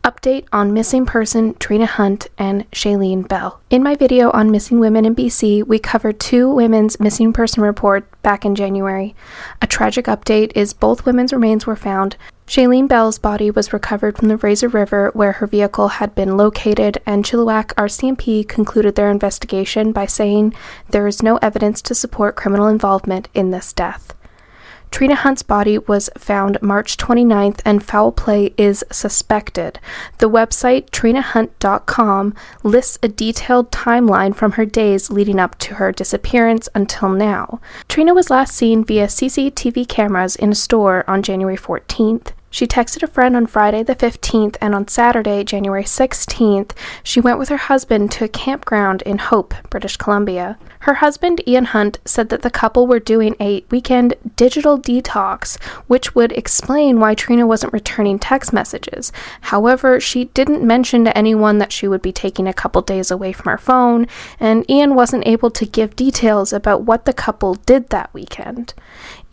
Update on missing person Trina Hunt and Shailene Bell. In my video on missing women in BC, we covered 2 women's missing person report back in January. A tragic update is both women's remains were found. Shailene Bell's body was recovered from the Razor River where her vehicle had been located, and Chilliwack RCMP concluded their investigation by saying there is no evidence to support criminal involvement in this death. Trina Hunt's body was found March 29th and foul play is suspected. The website trinahunt.com lists a detailed timeline from her days leading up to her disappearance until now. Trina was last seen via CCTV cameras in a store on January 14th. She texted a friend on Friday the 15th, and on Saturday, January 16th, she went with her husband to a campground in Hope, British Columbia. Her husband, Ian Hunt, said that the couple were doing a weekend digital detox, which would explain why Trina wasn't returning text messages. However, she didn't mention to anyone that she would be taking a couple days away from her phone, and Ian wasn't able to give details about what the couple did that weekend.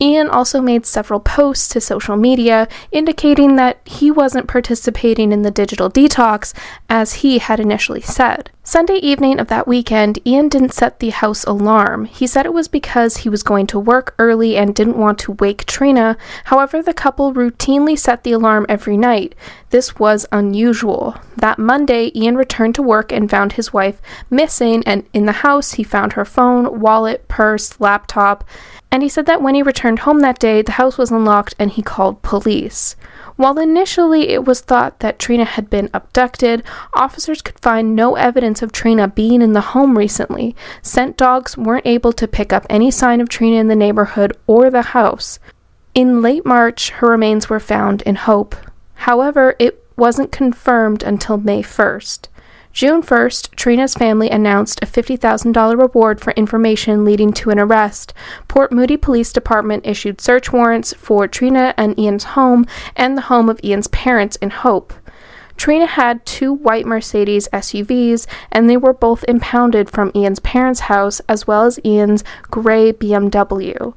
Ian also made several posts to social media indicating that he wasn't participating in the digital detox as he had initially said. Sunday evening of that weekend, Ian didn't set the house alarm. He said it was because he was going to work early and didn't want to wake Trina. However, the couple routinely set the alarm every night. This was unusual. That Monday, Ian returned to work and found his wife missing, and in the house, he found her phone, wallet, purse, laptop, and he said that when he returned home that day, the house was unlocked and he called police. While initially it was thought that Trina had been abducted, officers could find no evidence of Trina being in the home recently. Scent dogs weren't able to pick up any sign of Trina in the neighborhood or the house. In late March, her remains were found in Hope. However, it wasn't confirmed until May 1st. June 1st, Trina's family announced a $50,000 reward for information leading to an arrest. Port Moody Police Department issued search warrants for Trina and Ian's home and the home of Ian's parents in Hope. Trina had 2 white Mercedes SUVs, and they were both impounded from Ian's parents' house as well as Ian's gray BMW.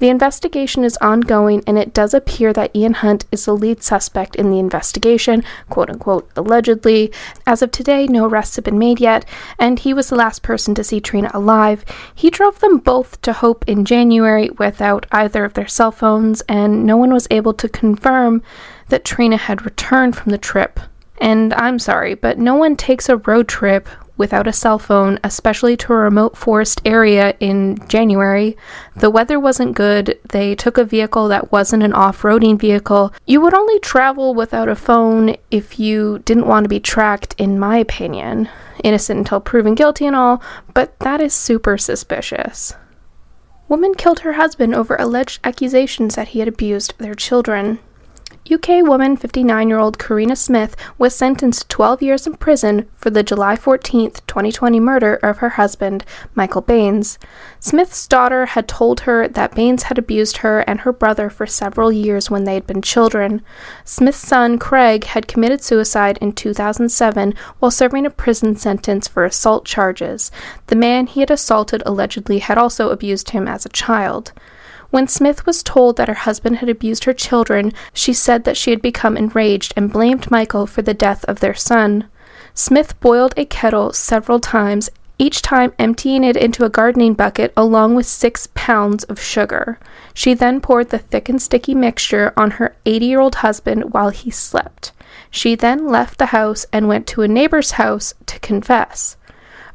The investigation is ongoing, and it does appear that Ian Hunt is the lead suspect in the investigation, quote-unquote, allegedly. As of today, no arrests have been made yet, and he was the last person to see Trina alive. He drove them both to Hope in January without either of their cell phones, and no one was able to confirm that Trina had returned from the trip. And I'm sorry, but no one takes a road trip without a cell phone, especially to a remote forest area in January. The weather wasn't good. They took a vehicle that wasn't an off-roading vehicle. You would only travel without a phone if you didn't want to be tracked, in my opinion. Innocent until proven guilty and all, but that is super suspicious. Woman killed her husband over alleged accusations that he had abused their children. UK woman 59-year-old Karina Smith was sentenced to 12 years in prison for the July 14, 2020 murder of her husband, Michael Baines. Smith's daughter had told her that Baines had abused her and her brother for several years when they had been children. Smith's son, Craig, had committed suicide in 2007 while serving a prison sentence for assault charges. The man he had assaulted allegedly had also abused him as a child. When Smith was told that her husband had abused her children, she said that she had become enraged and blamed Michael for the death of their son. Smith boiled a kettle several times, each time emptying it into a gardening bucket along with 6 pounds of sugar. She then poured the thick and sticky mixture on her 80-year-old husband while he slept. She then left the house and went to a neighbor's house to confess.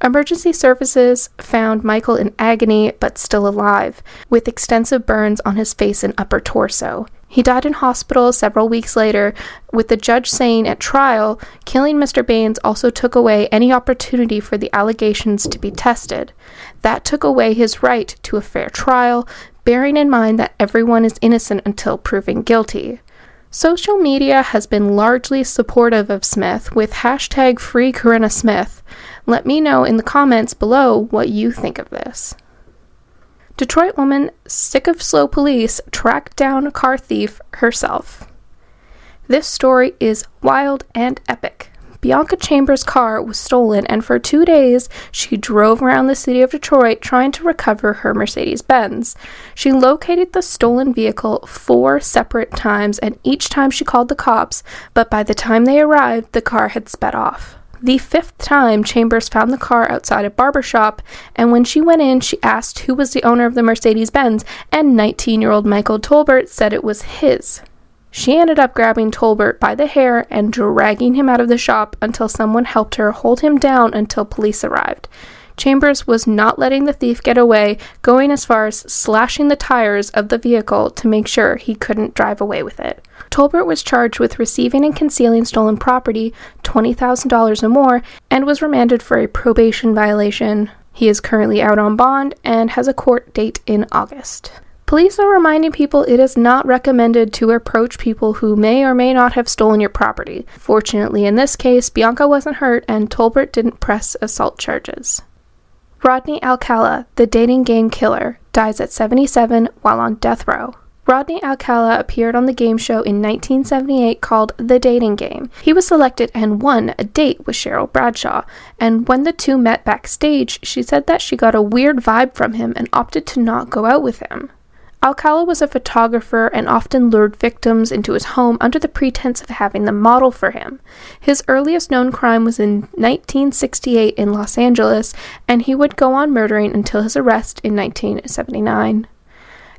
Emergency services found Michael in agony but still alive, with extensive burns on his face and upper torso. He died in hospital several weeks later, with the judge saying at trial, killing Mr. Baines also took away any opportunity for the allegations to be tested. That took away his right to a fair trial, bearing in mind that everyone is innocent until proven guilty. Social media has been largely supportive of Smith, with hashtag #FreeKarinaSmith. Let me know in the comments below what you think of this. Detroit woman sick of slow police tracked down a car thief herself. This story is wild and epic. Bianca Chambers' car was stolen, and for 2 days, she drove around the city of Detroit trying to recover her Mercedes-Benz. She located the stolen vehicle 4 separate times, and each time she called the cops, but by the time they arrived, the car had sped off. The 5th time, Chambers found the car outside a barbershop, and when she went in, she asked who was the owner of the Mercedes-Benz, and 19-year-old Michael Tolbert said it was his. She ended up grabbing Tolbert by the hair and dragging him out of the shop until someone helped her hold him down until police arrived. Chambers was not letting the thief get away, going as far as slashing the tires of the vehicle to make sure he couldn't drive away with it. Tolbert was charged with receiving and concealing stolen property, $20,000 or more, and was remanded for a probation violation. He is currently out on bond and has a court date in August. Police are reminding people it is not recommended to approach people who may or may not have stolen your property. Fortunately, in this case, Bianca wasn't hurt and Tolbert didn't press assault charges. Rodney Alcala, the dating game killer, dies at 77 while on death row. Rodney Alcala appeared on the game show in 1978 called The Dating Game. He was selected and won a date with Cheryl Bradshaw, and when the two met backstage, she said that she got a weird vibe from him and opted to not go out with him. Alcala was a photographer and often lured victims into his home under the pretense of having them model for him. His earliest known crime was in 1968 in Los Angeles, and he would go on murdering until his arrest in 1979.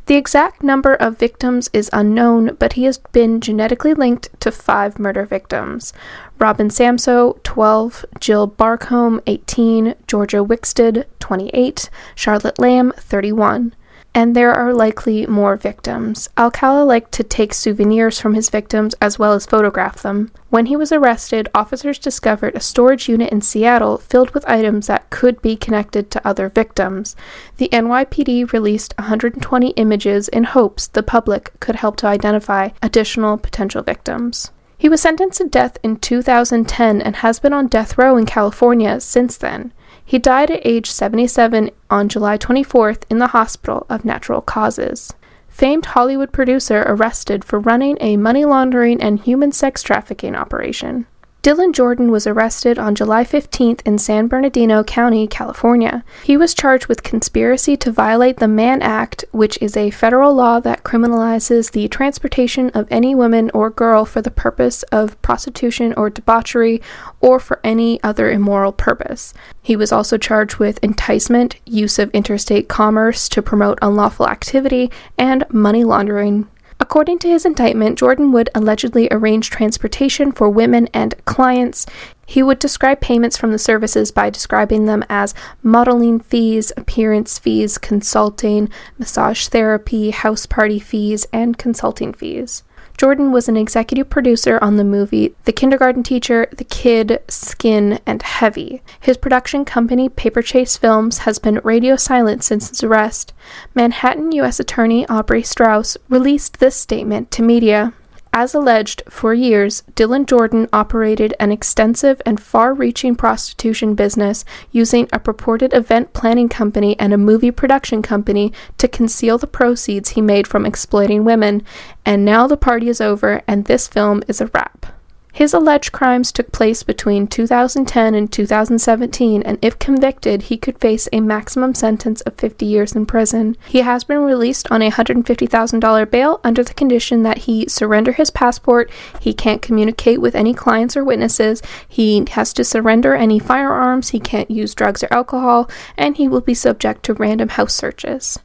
The exact number of victims is unknown, but he has been genetically linked to 5 murder victims. Robin Samso, 12, Jill Barcombe, 18, Georgia Wickstead, 28, Charlotte Lamb, 31. And there are likely more victims. Alcala liked to take souvenirs from his victims as well as photograph them. When he was arrested, officers discovered a storage unit in Seattle filled with items that could be connected to other victims. The NYPD released 120 images in hopes the public could help to identify additional potential victims. He was sentenced to death in 2010 and has been on death row in California since then. He died at age 77 on July 24th in the hospital of natural causes. Famed Hollywood producer arrested for running a money laundering and human sex trafficking operation. Dylan Jordan was arrested on July 15th in San Bernardino County, California. He was charged with conspiracy to violate the Mann Act, which is a federal law that criminalizes the transportation of any woman or girl for the purpose of prostitution or debauchery or for any other immoral purpose. He was also charged with enticement, use of interstate commerce to promote unlawful activity, and money laundering. According to his indictment, Jordan would allegedly arrange transportation for women and clients. He would describe payments from the services by describing them as modeling fees, appearance fees, consulting, massage therapy, house party fees, and consulting fees. Jordan was an executive producer on the movie The Kindergarten Teacher, The Kid, Skin, and Heavy. His production company, Paper Chase Films, has been radio silent since his arrest. Manhattan U.S. Attorney Aubrey Strauss released this statement to media. As alleged, for years, Dylan Jordan operated an extensive and far-reaching prostitution business using a purported event planning company and a movie production company to conceal the proceeds he made from exploiting women, and now the party is over and this film is a wrap. His alleged crimes took place between 2010 and 2017, and if convicted, he could face a maximum sentence of 50 years in prison. He has been released on a $150,000 bail under the condition that he surrender his passport, he can't communicate with any clients or witnesses, he has to surrender any firearms, he can't use drugs or alcohol, and he will be subject to random house searches.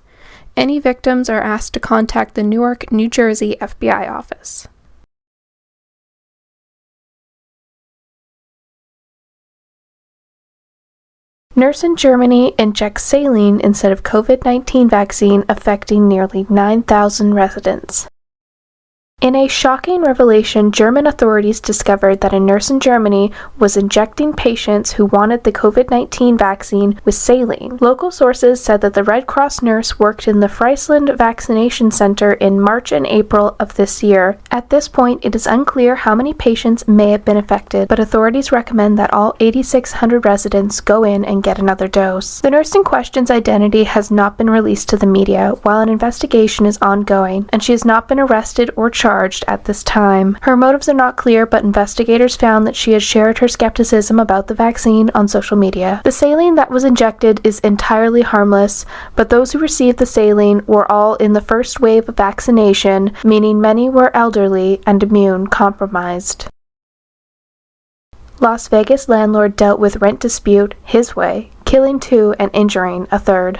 Any victims are asked to contact the Newark, New Jersey FBI office. Nurse in Germany injects saline instead of COVID-19 vaccine, affecting nearly 9,000 residents. In a shocking revelation, German authorities discovered that a nurse in Germany was injecting patients who wanted the COVID-19 vaccine with saline. Local sources said that the Red Cross nurse worked in the Friesland Vaccination Center in March and April of this year. At this point, it is unclear how many patients may have been affected, but authorities recommend that all 8,600 residents go in and get another dose. The nurse in question's identity has not been released to the media, while an investigation is ongoing, and she has not been arrested or charged charged at this time. Her motives are not clear, but investigators found that she has shared her skepticism about the vaccine on social media. The saline that was injected is entirely harmless, but those who received the saline were all in the first wave of vaccination, meaning many were elderly and immune compromised. Las Vegas landlord dealt with rent dispute his way, killing 2 and injuring a 3rd.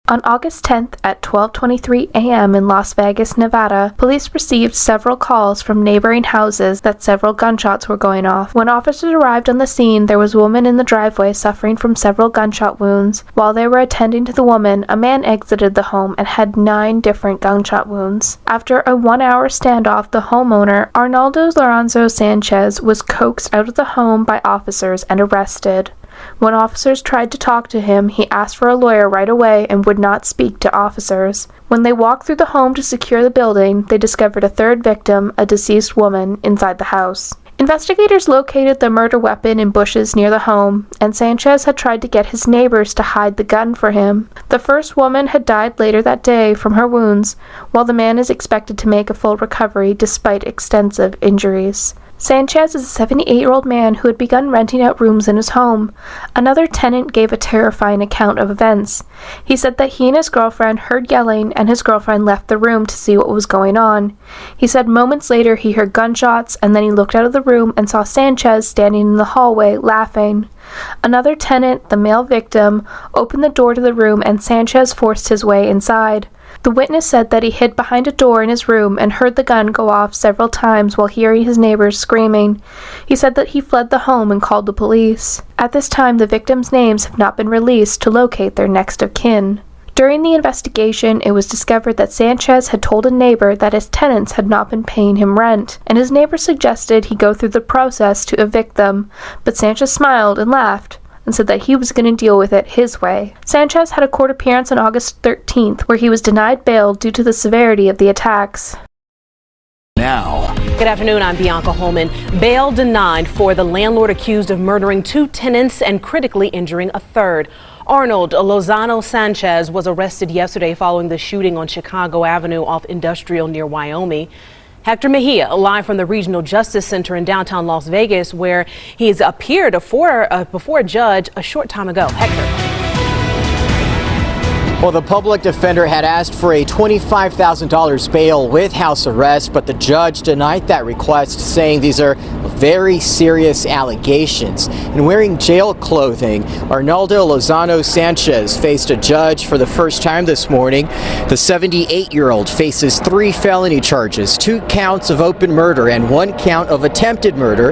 On August 10th at 12:23 a.m. in Las Vegas, Nevada, police received several calls from neighboring houses that several gunshots were going off. When officers arrived on the scene, there was a woman in the driveway suffering from several gunshot wounds. While they were attending to the woman, a man exited the home and had 9 different gunshot wounds. After a 1-hour standoff, the homeowner, Arnaldo Lorenzo Sanchez, was coaxed out of the home by officers and arrested. When officers tried to talk to him, he asked for a lawyer right away and would not speak to officers. When they walked through the home to secure the building, they discovered a 3rd victim, a deceased woman, inside the house. Investigators located the murder weapon in bushes near the home, and Sanchez had tried to get his neighbors to hide the gun for him. The first woman had died later that day from her wounds, while the man is expected to make a full recovery despite extensive injuries. Sanchez is a 78-year-old man who had begun renting out rooms in his home. Another tenant gave a terrifying account of events. He said that he and his girlfriend heard yelling and his girlfriend left the room to see what was going on. He said moments later he heard gunshots and then he looked out of the room and saw Sanchez standing in the hallway laughing. Another tenant, the male victim, opened the door to the room and Sanchez forced his way inside. The witness said that he hid behind a door in his room and heard the gun go off several times while hearing his neighbors screaming. He said that he fled the home and called the police. At this time, the victims' names have not been released to locate their next of kin. During the investigation, it was discovered that Sanchez had told a neighbor that his tenants had not been paying him rent, and his neighbor suggested he go through the process to evict them, but Sanchez smiled and laughed and said that he was going to deal with it his way. Sanchez had a court appearance on August 13th where he was denied bail due to the severity of the attacks. Now. Good afternoon, I'm Bianca Holman. Bail denied for the landlord accused of murdering 2 tenants and critically injuring a 3rd. Arnold Lozano Sanchez was arrested yesterday following the shooting on Chicago Avenue off Industrial near Wyoming. Hector Mejia, live from the Regional Justice Center in downtown Las Vegas, where he has appeared before a judge a short time ago. Hector. Well, the public defender had asked for a $25,000 bail with house arrest, but the judge denied that request, saying these are very serious allegations. And wearing jail clothing, Arnaldo Lozano Sanchez faced a judge for the first time this morning. The 78-year-old faces 3 felony charges, 2 counts of open murder and 1 count of attempted murder.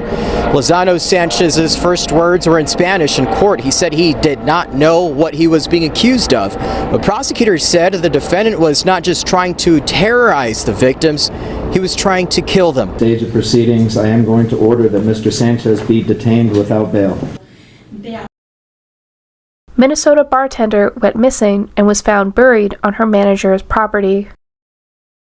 Lozano Sanchez's first words were in Spanish in court. He said he did not know what he was being accused of. But prosecutors said the defendant was not just trying to terrorize the victims, he was trying to kill them. Stage of proceedings, I am going to order that Mr. Sanchez be detained without bail. Minnesota bartender went missing and was found buried on her manager's property.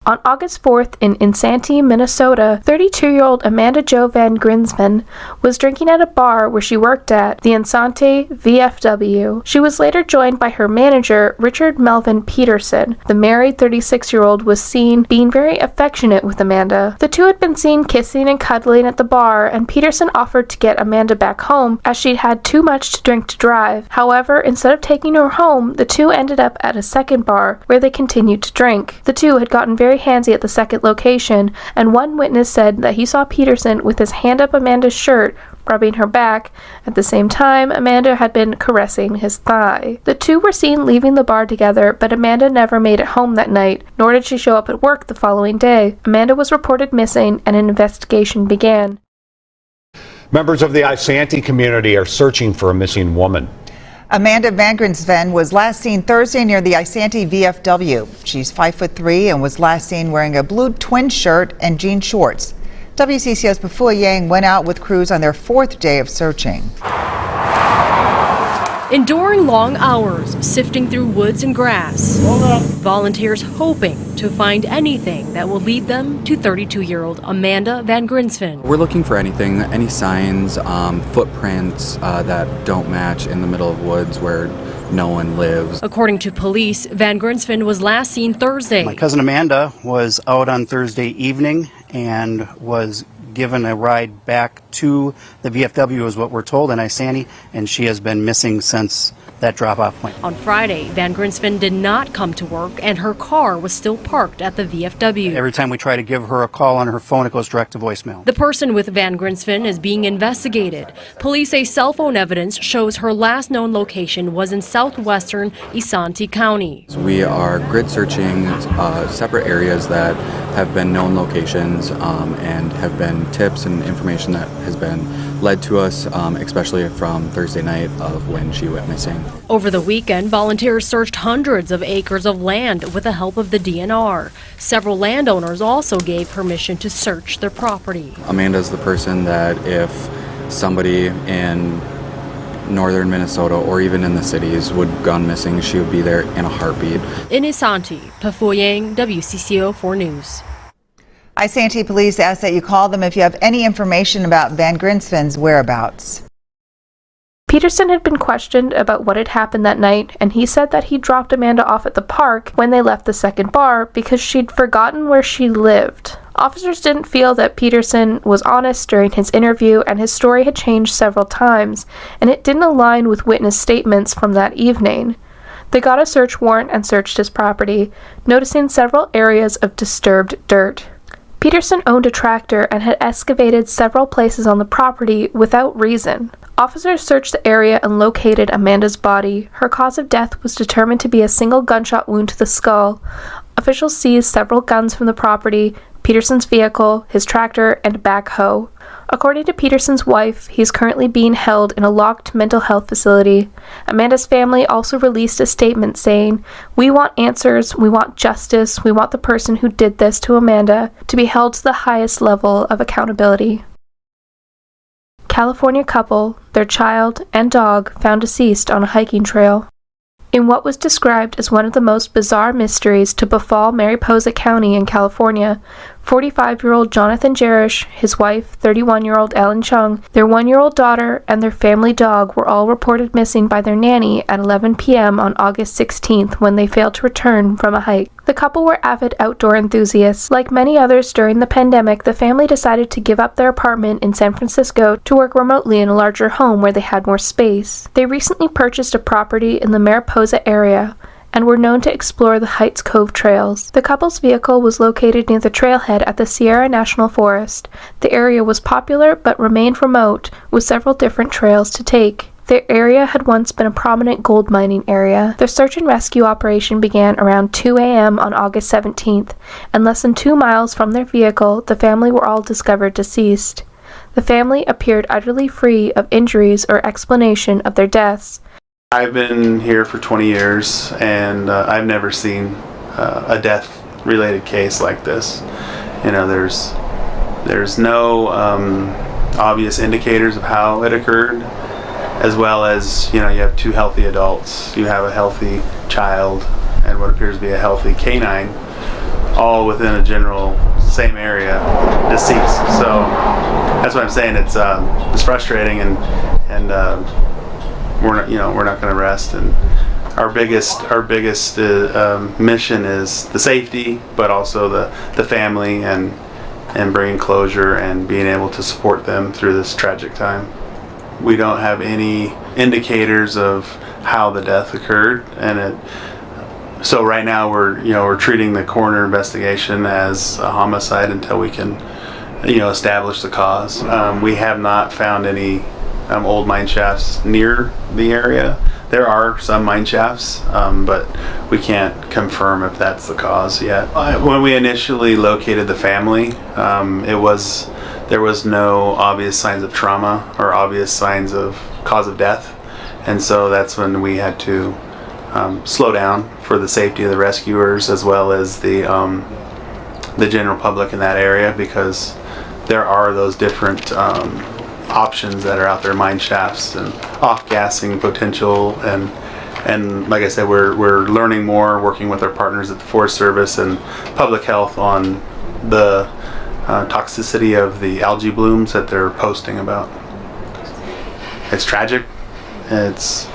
On August 4th in Insanti, Minnesota, 32-year-old Amanda Jo Van Grinsven was drinking at a bar where she worked at the Insanti VFW. She was later joined by her manager, Richard Melvin Peterson. The married 36-year-old was seen being very affectionate with Amanda. The two had been seen kissing and cuddling at the bar, and Peterson offered to get Amanda back home as she'd had too much to drink to drive. However, instead of taking her home, the two ended up at a second bar where they continued to drink. The two had gotten very handsy at the second location, and one witness said that he saw Peterson with his hand up Amanda's shirt, rubbing her back. At the same time, Amanda had been caressing his thigh. The two were seen leaving the bar together, but Amanda never made it home that night, nor did she show up at work the following day. Amanda was reported missing, and an investigation began. Members of the Isanti community are searching for a missing woman. Amanda Van Grinsven was last seen Thursday near the Isanti VFW. She's 5'3" and was last seen wearing a blue twin shirt and jean shorts. WCCO's Pafua Yang went out with crews on their 4th day of searching. enduring long hours, sifting through woods and grass. Volunteers hoping to find anything that will lead them to 32-year-old Amanda Van Grinsven. We're looking for anything, any signs, footprints that don't match in the middle of woods where no one lives. According to police, Van Grinsven was last seen Thursday. My cousin Amanda was out on Thursday evening and was given a ride back to the VFW, is what we're told, in Isanti, and she has been missing since that drop-off point. On Friday, Van Grinsven did not come to work and her car was still parked at the VFW. Every time we try to give her a call on her phone, it goes direct to voicemail. The person with Van Grinsven is being investigated. Police say cell phone evidence shows her last known location was in southwestern Isanti County. We are grid searching separate areas that have been known locations and have been tips and information that has been led to us, especially from Thursday night of when she went missing. Over the weekend, volunteers searched hundreds of acres of land with the help of the DNR. Several landowners also gave permission to search their property. Amanda's the person that if somebody in northern Minnesota or even in the cities would gone missing, she would be there in a heartbeat. In Isanti, Pafoyang, WCCO 4 News. Isanti police ask that you call them if you have any information about Van Grinsven's whereabouts. Peterson had been questioned about what had happened that night, and he said that he dropped Amanda off at the park when they left the second bar because she'd forgotten where she lived. Officers didn't feel that Peterson was honest during his interview, and his story had changed several times, and it didn't align with witness statements from that evening. They got a search warrant and searched his property, noticing several areas of disturbed dirt. Peterson owned a tractor and had excavated several places on the property without reason. Officers searched the area and located Amanda's body. Her cause of death was determined to be a single gunshot wound to the skull. Officials seized several guns from the property, Peterson's vehicle, his tractor, and a backhoe. According to Peterson's wife, he is currently being held in a locked mental health facility. Amanda's family also released a statement saying, "We want answers, we want justice, we want the person who did this to Amanda to be held to the highest level of accountability." California couple, their child and dog found deceased on a hiking trail. In what was described as one of the most bizarre mysteries to befall Mariposa County in California, 45-year-old Jonathan Jerish, his wife, 31-year-old Ellen Chung, their 1-year-old daughter, and their family dog were all reported missing by their nanny at 11 p.m. on August 16th when they failed to return from a hike. The couple were avid outdoor enthusiasts. Like many others during the pandemic, the family decided to give up their apartment in San Francisco to work remotely in a larger home where they had more space. They recently purchased a property in the Mariposa area and were known to explore the Heights Cove trails. The couple's vehicle was located near the trailhead at the Sierra National Forest. The area was popular but remained remote, with several different trails to take. The area had once been a prominent gold mining area. Their search and rescue operation began around 2 a.m. on August 17th, and less than 2 miles from their vehicle, the family were all discovered deceased. The family appeared utterly free of injuries or explanation of their deaths. I've been here for 20 years, and I've never seen a death-related case like this. You know, there's no obvious indicators of how it occurred, as well as, you know, you have 2 healthy adults, you have a healthy child, and what appears to be a healthy canine, all within a general same area, deceased. So that's what I'm saying. It's frustrating, and we're not going to rest. And our biggest mission is the safety, but also the family, and bringing closure and being able to support them through this tragic time. We don't have any indicators of how the death occurred, and so right now we're treating the coroner investigation as a homicide until we can establish the cause. We have not found any old mine shafts near the area. There are some mine shafts, but we can't confirm if that's the cause yet. When we initially located the family, there was no obvious signs of trauma or obvious signs of cause of death, and so that's when we had to slow down for the safety of the rescuers as well as the general public in that area, because there are those different options that are out there, mine shafts and off-gassing potential, and like I said, we're learning more, working with our partners at the Forest Service and Public Health on the toxicity of the algae blooms that they're posting about. It's tragic. It's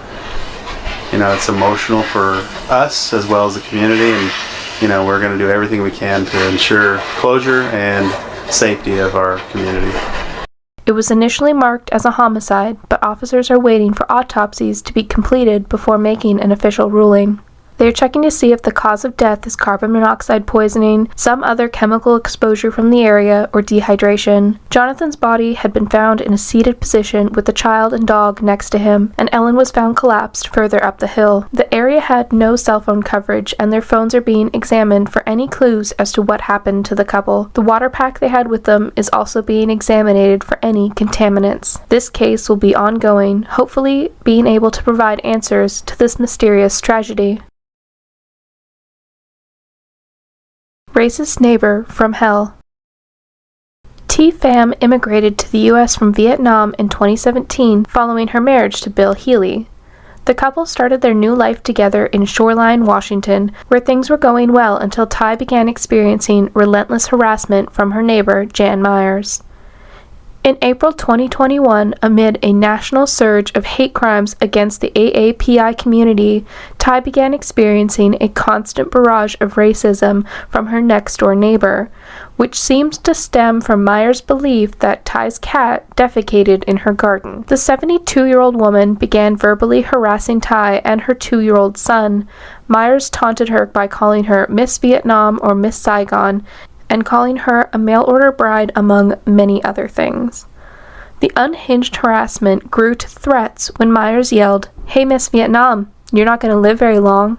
emotional for us as well as the community, and we're going to do everything we can to ensure closure and safety of our community. It was initially marked as a homicide, but officers are waiting for autopsies to be completed before making an official ruling. They are checking to see if the cause of death is carbon monoxide poisoning, some other chemical exposure from the area, or dehydration. Jonathan's body had been found in a seated position with the child and dog next to him, and Ellen was found collapsed further up the hill. The area had no cell phone coverage, and their phones are being examined for any clues as to what happened to the couple. The water pack they had with them is also being examined for any contaminants. This case will be ongoing, hopefully being able to provide answers to this mysterious tragedy. Racist neighbor from hell. T. Pham immigrated to the U.S. from Vietnam in 2017 following her marriage to Bill Healy. The couple started their new life together in Shoreline, Washington, where things were going well until Ty began experiencing relentless harassment from her neighbor, Jan Myers. In April 2021, amid a national surge of hate crimes against the AAPI community, Ty began experiencing a constant barrage of racism from her next-door neighbor, which seems to stem from Myers' belief that Ty's cat defecated in her garden. The 72-year-old woman began verbally harassing Ty and her 2-year-old son. Myers taunted her by calling her Miss Vietnam or Miss Saigon, and calling her a mail-order bride, among many other things. The unhinged harassment grew to threats when Myers yelled, "Hey, Miss Vietnam, you're not going to live very long."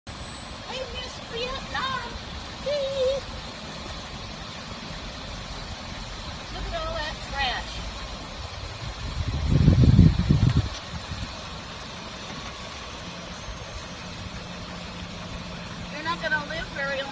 Hey, Miss Vietnam, please. Look at all that trash. You're not going to live very long.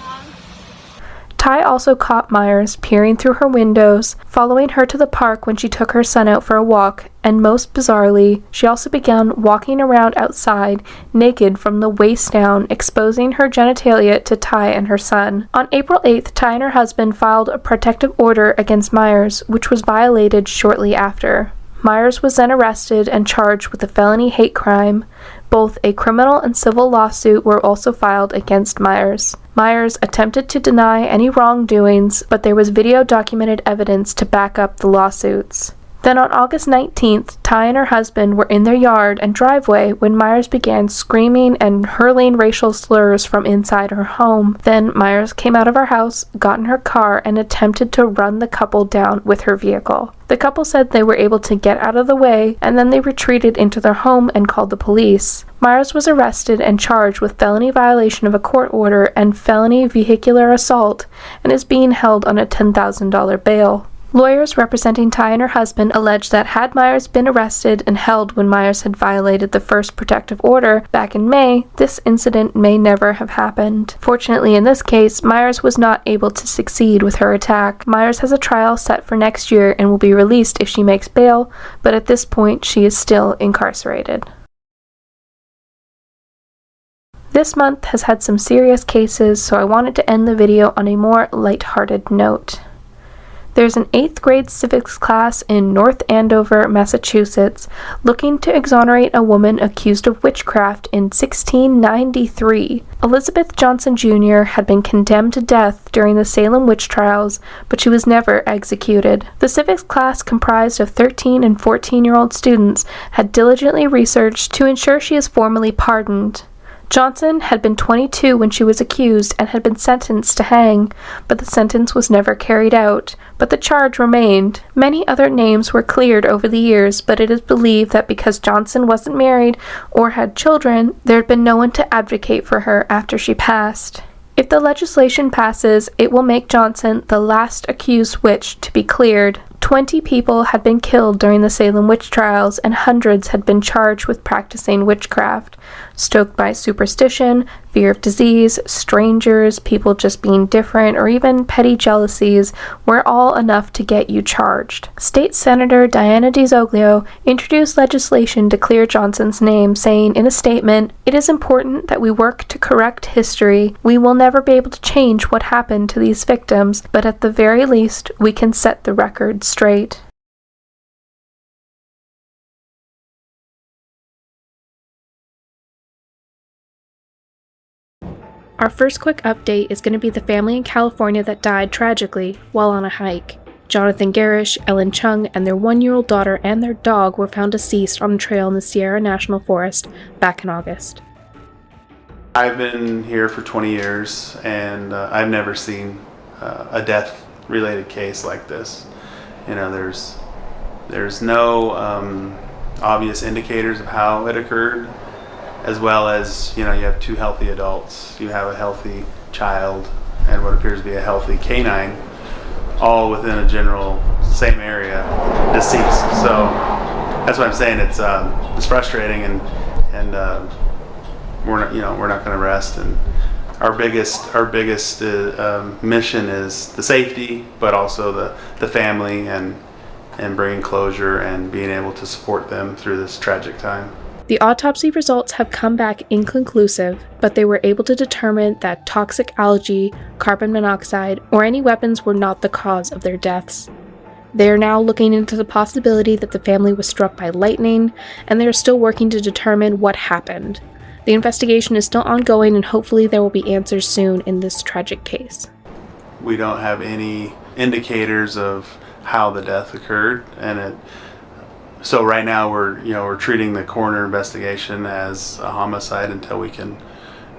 Ty also caught Myers peering through her windows, following her to the park when she took her son out for a walk, and most bizarrely, she also began walking around outside, naked from the waist down, exposing her genitalia to Ty and her son. On April 8th, Ty and her husband filed a protective order against Myers, which was violated shortly after. Myers was then arrested and charged with a felony hate crime. Both a criminal and civil lawsuit were also filed against Myers. Myers attempted to deny any wrongdoings, but there was video-documented evidence to back up the lawsuits. Then on August 19th, Ty and her husband were in their yard and driveway when Myers began screaming and hurling racial slurs from inside her home. Then Myers came out of her house, got in her car, and attempted to run the couple down with her vehicle. The couple said they were able to get out of the way, and then they retreated into their home and called the police. Myers was arrested and charged with felony violation of a court order and felony vehicular assault, and is being held on a $10,000 bail. Lawyers representing Ty and her husband alleged that had Myers been arrested and held when Myers had violated the first protective order back in May, this incident may never have happened. Fortunately, in this case, Myers was not able to succeed with her attack. Myers has a trial set for next year and will be released if she makes bail, but at this point, she is still incarcerated. This month has had some serious cases, so I wanted to end the video on a more lighthearted note. There's an 8th grade civics class in North Andover, Massachusetts, looking to exonerate a woman accused of witchcraft in 1693. Elizabeth Johnson Jr. had been condemned to death during the Salem witch trials, but she was never executed. The civics class, comprised of 13 and 14-year-old students, had diligently researched to ensure she is formally pardoned. Johnson had been 22 when she was accused and had been sentenced to hang, but the sentence was never carried out, but the charge remained. Many other names were cleared over the years, but it is believed that because Johnson wasn't married or had children, there had been no one to advocate for her after she passed. If the legislation passes, it will make Johnson the last accused witch to be cleared. 20 people had been killed during the Salem witch trials, and hundreds had been charged with practicing witchcraft, stoked by superstition, fear of disease, strangers, people just being different, or even petty jealousies were all enough to get you charged. State Senator Diana DiZoglio introduced legislation to clear Johnson's name, saying in a statement, "It is important that we work to correct history. We will never be able to change what happened to these victims, but at the very least, we can set the record straight." Our first quick update is going to be the family in California that died tragically while on a hike. Jonathan Garish, Ellen Chung, and their 1-year-old daughter and their dog were found deceased on a trail in the Sierra National Forest back in August. I've been here for 20 years and I've never seen a death-related case like this. You know, there's no obvious indicators of how it occurred, as well as, you know, you have 2 healthy adults, you have a healthy child, and what appears to be a healthy canine, all within a general same area, deceased. So that's what I'm saying. It's frustrating, and we're not going to rest. And our biggest mission is the safety, but also the family, and bringing closure and being able to support them through this tragic time. The autopsy results have come back inconclusive, but they were able to determine that toxic algae, carbon monoxide, or any weapons were not the cause of their deaths. They are now looking into the possibility that the family was struck by lightning, and they are still working to determine what happened. The investigation is still ongoing, and hopefully there will be answers soon in this tragic case. We don't have any indicators of how the death occurred, and so right now we're treating the coroner investigation as a homicide until we can,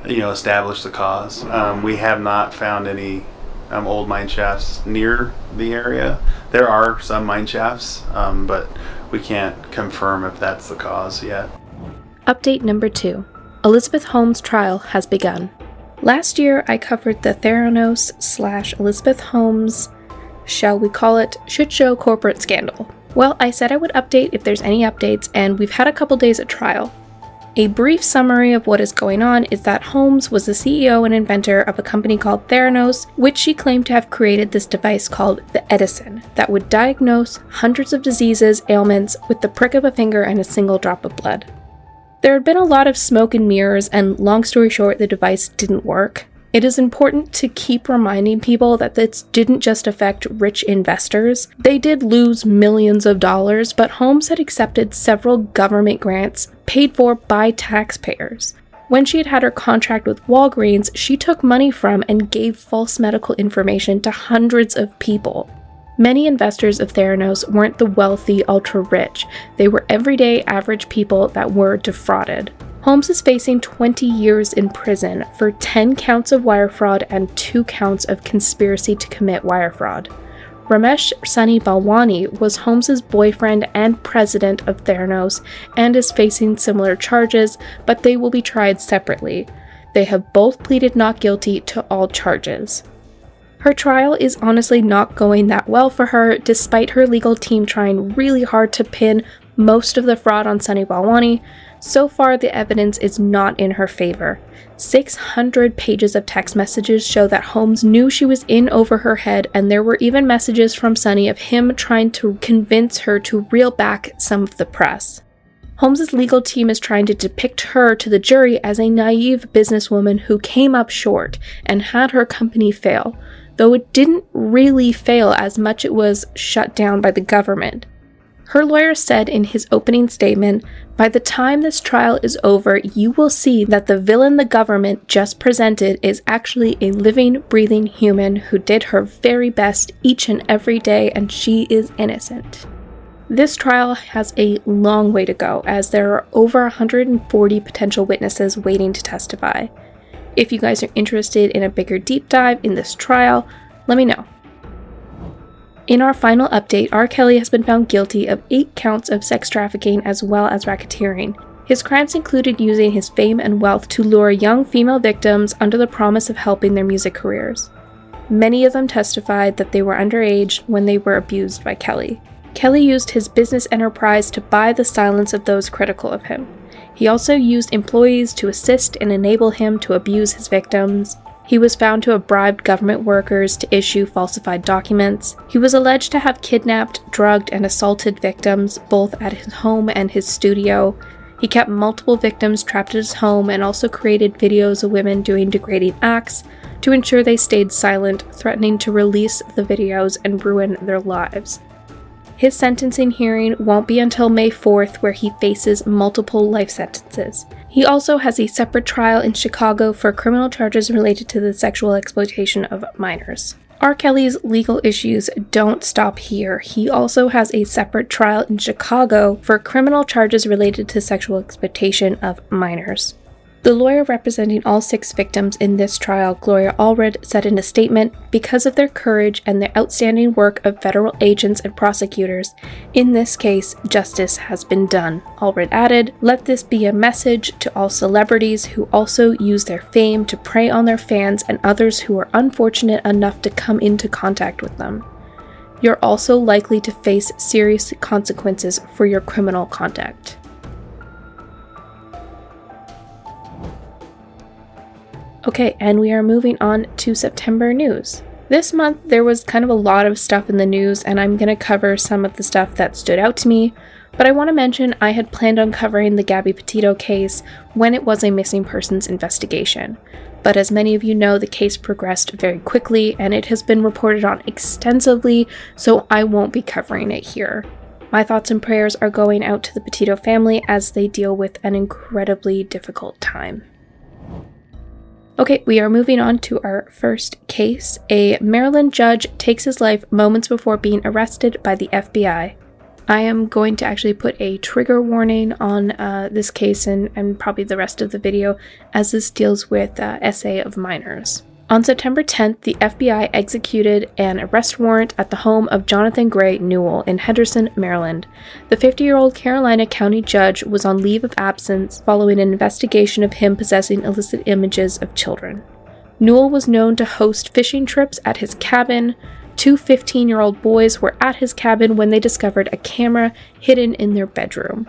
establish the cause. We have not found any old mine shafts near the area. There are some mine shafts, but we can't confirm if that's the cause yet. Update number 2. Elizabeth Holmes' trial has begun. Last year I covered the Theranos/Elizabeth Holmes, shall we call it, shit show corporate scandal. Well, I said I would update if there's any updates, and we've had a couple days at trial. A brief summary of what is going on is that Holmes was the CEO and inventor of a company called Theranos, which she claimed to have created this device called the Edison that would diagnose hundreds of diseases, ailments, with the prick of a finger and a single drop of blood. There had been a lot of smoke and mirrors, and long story short, the device didn't work. It is important to keep reminding people that this didn't just affect rich investors. They did lose millions of dollars, but Holmes had accepted several government grants paid for by taxpayers. When she had her contract with Walgreens, she took money from and gave false medical information to hundreds of people. Many investors of Theranos weren't the wealthy, ultra-rich. They were everyday, average people that were defrauded. Holmes is facing 20 years in prison for 10 counts of wire fraud and 2 counts of conspiracy to commit wire fraud. Ramesh Sunny Balwani was Holmes's boyfriend and president of Theranos and is facing similar charges, but they will be tried separately. They have both pleaded not guilty to all charges. Her trial is honestly not going that well for her, despite her legal team trying really hard to pin most of the fraud on Sunny Balwani. So far, the evidence is not in her favor. 600 pages of text messages show that Holmes knew she was in over her head, and there were even messages from Sunny of him trying to convince her to reel back some of the press. Holmes's legal team is trying to depict her to the jury as a naive businesswoman who came up short and had her company fail, though it didn't really fail as much it was shut down by the government. Her lawyer said in his opening statement, "By the time this trial is over, you will see that the villain the government just presented is actually a living, breathing human who did her very best each and every day, and she is innocent." This trial has a long way to go, as there are over 140 potential witnesses waiting to testify. If you guys are interested in a bigger deep dive in this trial, let me know. In our final update, R. Kelly has been found guilty of 8 counts of sex trafficking as well as racketeering. His crimes included using his fame and wealth to lure young female victims under the promise of helping their music careers. Many of them testified that they were underage when they were abused by Kelly. Kelly used his business enterprise to buy the silence of those critical of him. He also used employees to assist and enable him to abuse his victims. He was found to have bribed government workers to issue falsified documents. He was alleged to have kidnapped, drugged, and assaulted victims, both at his home and his studio. He kept multiple victims trapped at his home and also created videos of women doing degrading acts to ensure they stayed silent, threatening to release the videos and ruin their lives. His sentencing hearing won't be until May 4th, where he faces multiple life sentences. He also has a separate trial in Chicago for criminal charges related to the sexual exploitation of minors. R. Kelly's legal issues don't stop here. He also has a separate trial in Chicago for criminal charges related to sexual exploitation of minors. The lawyer representing all 6 victims in this trial, Gloria Allred, said in a statement, "Because of their courage and the outstanding work of federal agents and prosecutors, in this case, justice has been done." Allred added, "Let this be a message to all celebrities who also use their fame to prey on their fans and others who are unfortunate enough to come into contact with them. You're also likely to face serious consequences for your criminal conduct." Okay, and we are moving on to September news. This month, there was kind of a lot of stuff in the news, and I'm going to cover some of the stuff that stood out to me, but I want to mention I had planned on covering the Gabby Petito case when it was a missing persons investigation. But as many of you know, the case progressed very quickly, and it has been reported on extensively, so I won't be covering it here. My thoughts and prayers are going out to the Petito family as they deal with an incredibly difficult time. Okay, we are moving on to our first case. A Maryland judge takes his life moments before being arrested by the FBI. I am going to actually put a trigger warning on this case and probably the rest of the video, as this deals with SA of minors. On September 10th, the FBI executed an arrest warrant at the home of Jonathan Gray Newell in Henderson, Maryland. The 50-year-old Carolina County judge was on leave of absence following an investigation of him possessing illicit images of children. Newell was known to host fishing trips at his cabin. 2 15-year-old boys were at his cabin when they discovered a camera hidden in their bedroom.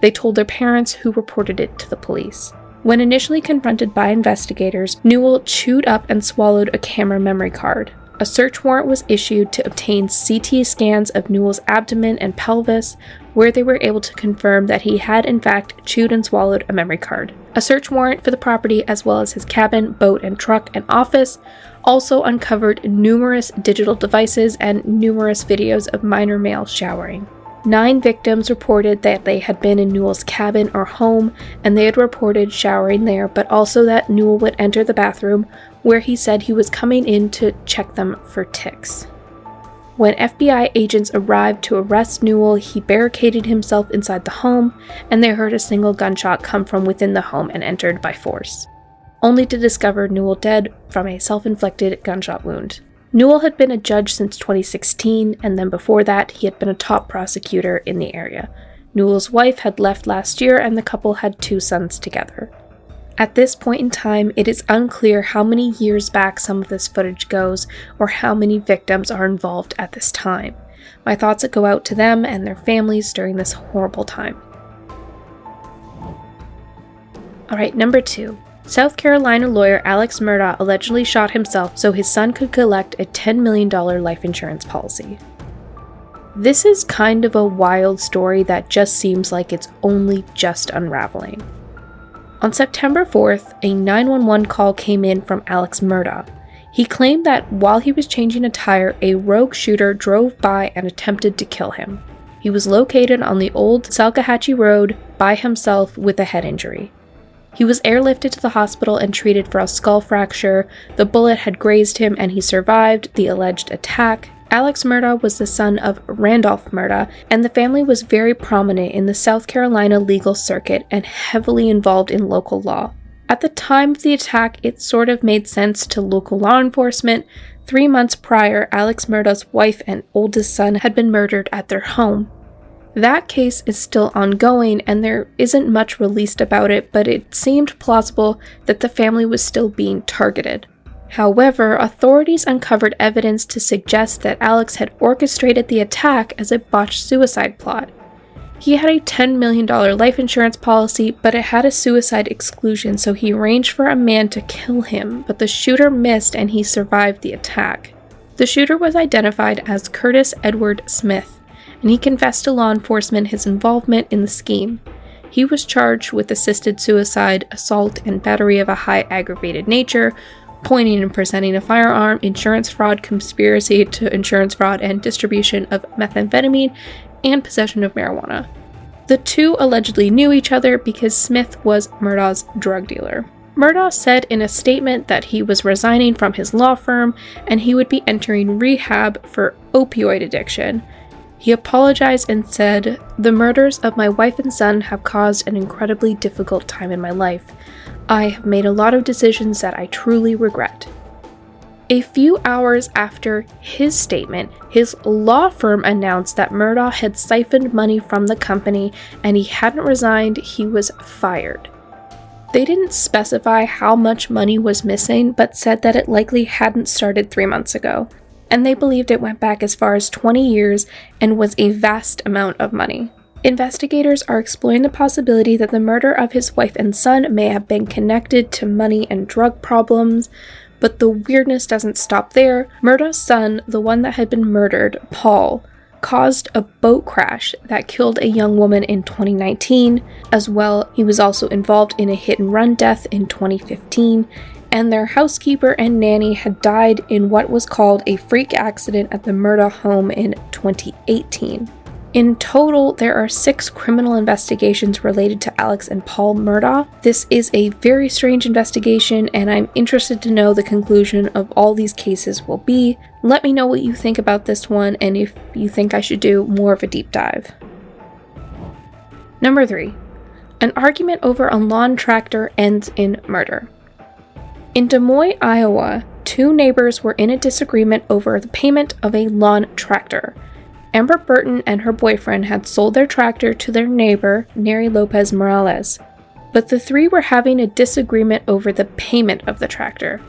They told their parents, who reported it to the police. When initially confronted by investigators, Newell chewed up and swallowed a camera memory card. A search warrant was issued to obtain CT scans of Newell's abdomen and pelvis, where they were able to confirm that he had in fact chewed and swallowed a memory card. A search warrant for the property, as well as his cabin, boat and truck and office, also uncovered numerous digital devices and numerous videos of minor males showering. 9 victims reported that they had been in Newell's cabin or home, and they had reported showering there, but also that Newell would enter the bathroom, where he said he was coming in to check them for ticks. When FBI agents arrived to arrest Newell, he barricaded himself inside the home, and they heard a single gunshot come from within the home and entered by force, only to discover Newell dead from a self-inflicted gunshot wound. Newell had been a judge since 2016, and then before that, he had been a top prosecutor in the area. Newell's wife had left last year, and the couple had 2 sons together. At this point in time, it is unclear how many years back some of this footage goes, or how many victims are involved at this time. My thoughts go out to them and their families during this horrible time. Alright, number 2. South Carolina lawyer Alex Murda allegedly shot himself so his son could collect a $10 million life insurance policy. This is kind of a wild story that just seems like it's only just unraveling. On September 4th, a 911 call came in from Alex Murda. He claimed that while he was changing a tire, a rogue shooter drove by and attempted to kill him. He was located on the old Salkehatchie Road by himself with a head injury. He was airlifted to the hospital and treated for a skull fracture. The bullet had grazed him and he survived the alleged attack. Alex Murda was the son of Randolph Murda, and the family was very prominent in the South Carolina legal circuit and heavily involved in local law. At the time of the attack, it sort of made sense to local law enforcement. 3 months prior, Alex Murda's wife and oldest son had been murdered at their home. That case is still ongoing, and there isn't much released about it, but it seemed plausible that the family was still being targeted. However, authorities uncovered evidence to suggest that Alex had orchestrated the attack as a botched suicide plot. He had a $10 million life insurance policy, but it had a suicide exclusion, so he arranged for a man to kill him, but the shooter missed and he survived the attack. The shooter was identified as Curtis Edward Smith, and he confessed to law enforcement his involvement in the scheme. He was charged with assisted suicide, assault, and battery of a high aggravated nature, pointing and presenting a firearm, insurance fraud, conspiracy to insurance fraud, and distribution of methamphetamine, and possession of marijuana. The two allegedly knew each other because Smith was Murda's drug dealer. Murda said in a statement that he was resigning from his law firm and he would be entering rehab for opioid addiction. He apologized and said, "The murders of my wife and son have caused an incredibly difficult time in my life. I have made a lot of decisions that I truly regret." A few hours after his statement, his law firm announced that Murda had siphoned money from the company and he hadn't resigned, he was fired. They didn't specify how much money was missing, but said that it likely hadn't started 3 months ago, and they believed it went back as far as 20 years and was a vast amount of money. Investigators are exploring the possibility that the murder of his wife and son may have been connected to money and drug problems, but the weirdness doesn't stop there. Murda's son, the one that had been murdered, Paul, caused a boat crash that killed a young woman in 2019. As well, he was also involved in a hit-and-run death in 2015, and their housekeeper and nanny had died in what was called a freak accident at the Murda home in 2018. In total, there are 6 criminal investigations related to Alex and Paul Murda. This is a very strange investigation, and I'm interested to know the conclusion of all these cases will be. Let me know what you think about this one, and if you think I should do more of a deep dive. Number 3. An argument over a lawn tractor ends in murder. In Des Moines, Iowa, 2 neighbors were in a disagreement over the payment of a lawn tractor. Amber Burton and her boyfriend had sold their tractor to their neighbor, Neri Lopez Morales, but the 3 were having a disagreement over the payment of the tractor.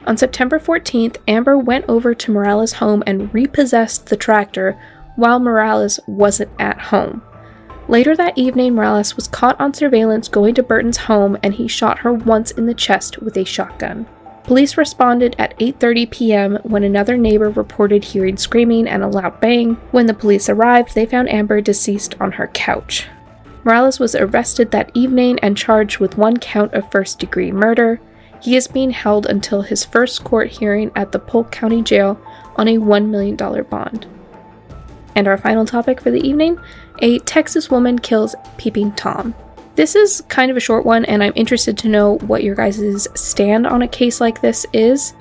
On September 14th, Amber went over to Morales' home and repossessed the tractor while Morales wasn't at home. Later that evening, Morales was caught on surveillance going to Burton's home, and he shot her once in the chest with a shotgun. Police responded at 8:30 p.m. when another neighbor reported hearing screaming and a loud bang. When the police arrived, they found Amber deceased on her couch. Morales was arrested that evening and charged with 1 count of first-degree murder. He is being held until his first court hearing at the Polk County Jail on a $1 million bond. And our final topic for the evening, a Texas woman kills Peeping Tom. This is kind of a short one, and I'm interested to know what your guys' stand on a case like this is.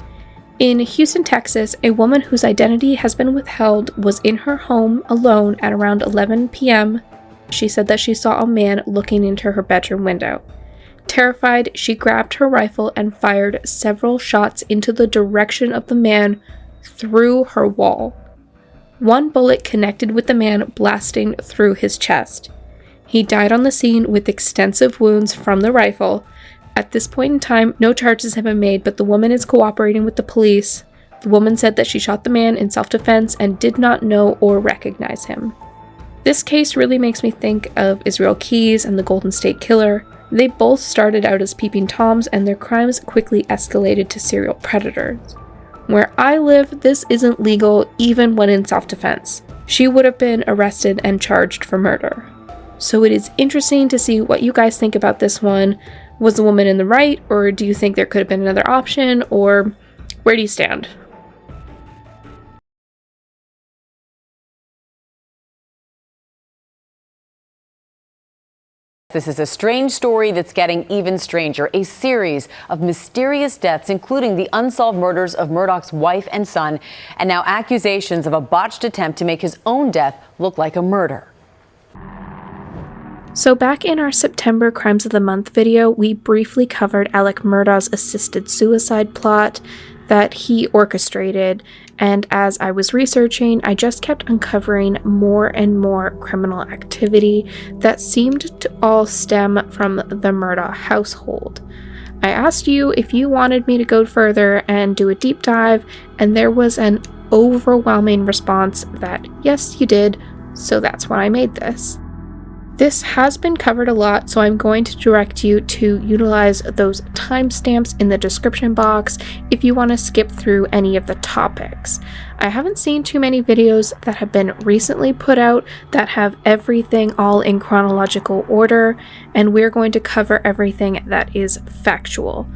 In Houston, Texas, a woman whose identity has been withheld was in her home alone at around 11 p.m. She said that she saw a man looking into her bedroom window. Terrified, she grabbed her rifle and fired several shots into the direction of the man through her wall. 1 bullet connected with the man, blasting through his chest. He died on the scene with extensive wounds from the rifle. At this point in time, no charges have been made, but the woman is cooperating with the police. The woman said that she shot the man in self-defense and did not know or recognize him. This case really makes me think of Israel Keyes and the Golden State Killer. They both started out as peeping toms, and their crimes quickly escalated to serial predators. Where I live, this isn't legal even when in self-defense. She would have been arrested and charged for murder. So it is interesting to see what you guys think about this one. Was the woman in the right, or do you think there could have been another option, or where do you stand? This is a strange story that's getting even stranger. A series of mysterious deaths, including the unsolved murders of Murdoch's wife and son, and now accusations of a botched attempt to make his own death look like a murder. So back in our September Crimes of the Month video, we briefly covered Alec Murda's assisted suicide plot that he orchestrated, and as I was researching, I just kept uncovering more and more criminal activity that seemed to all stem from the Murda household. I asked you if you wanted me to go further and do a deep dive, and there was an overwhelming response that yes, you did, so that's why I made this. This has been covered a lot, so I'm going to direct you to utilize those timestamps in the description box if you want to skip through any of the topics. I haven't seen too many videos that have been recently put out that have everything all in chronological order, and we're going to cover everything that is factual.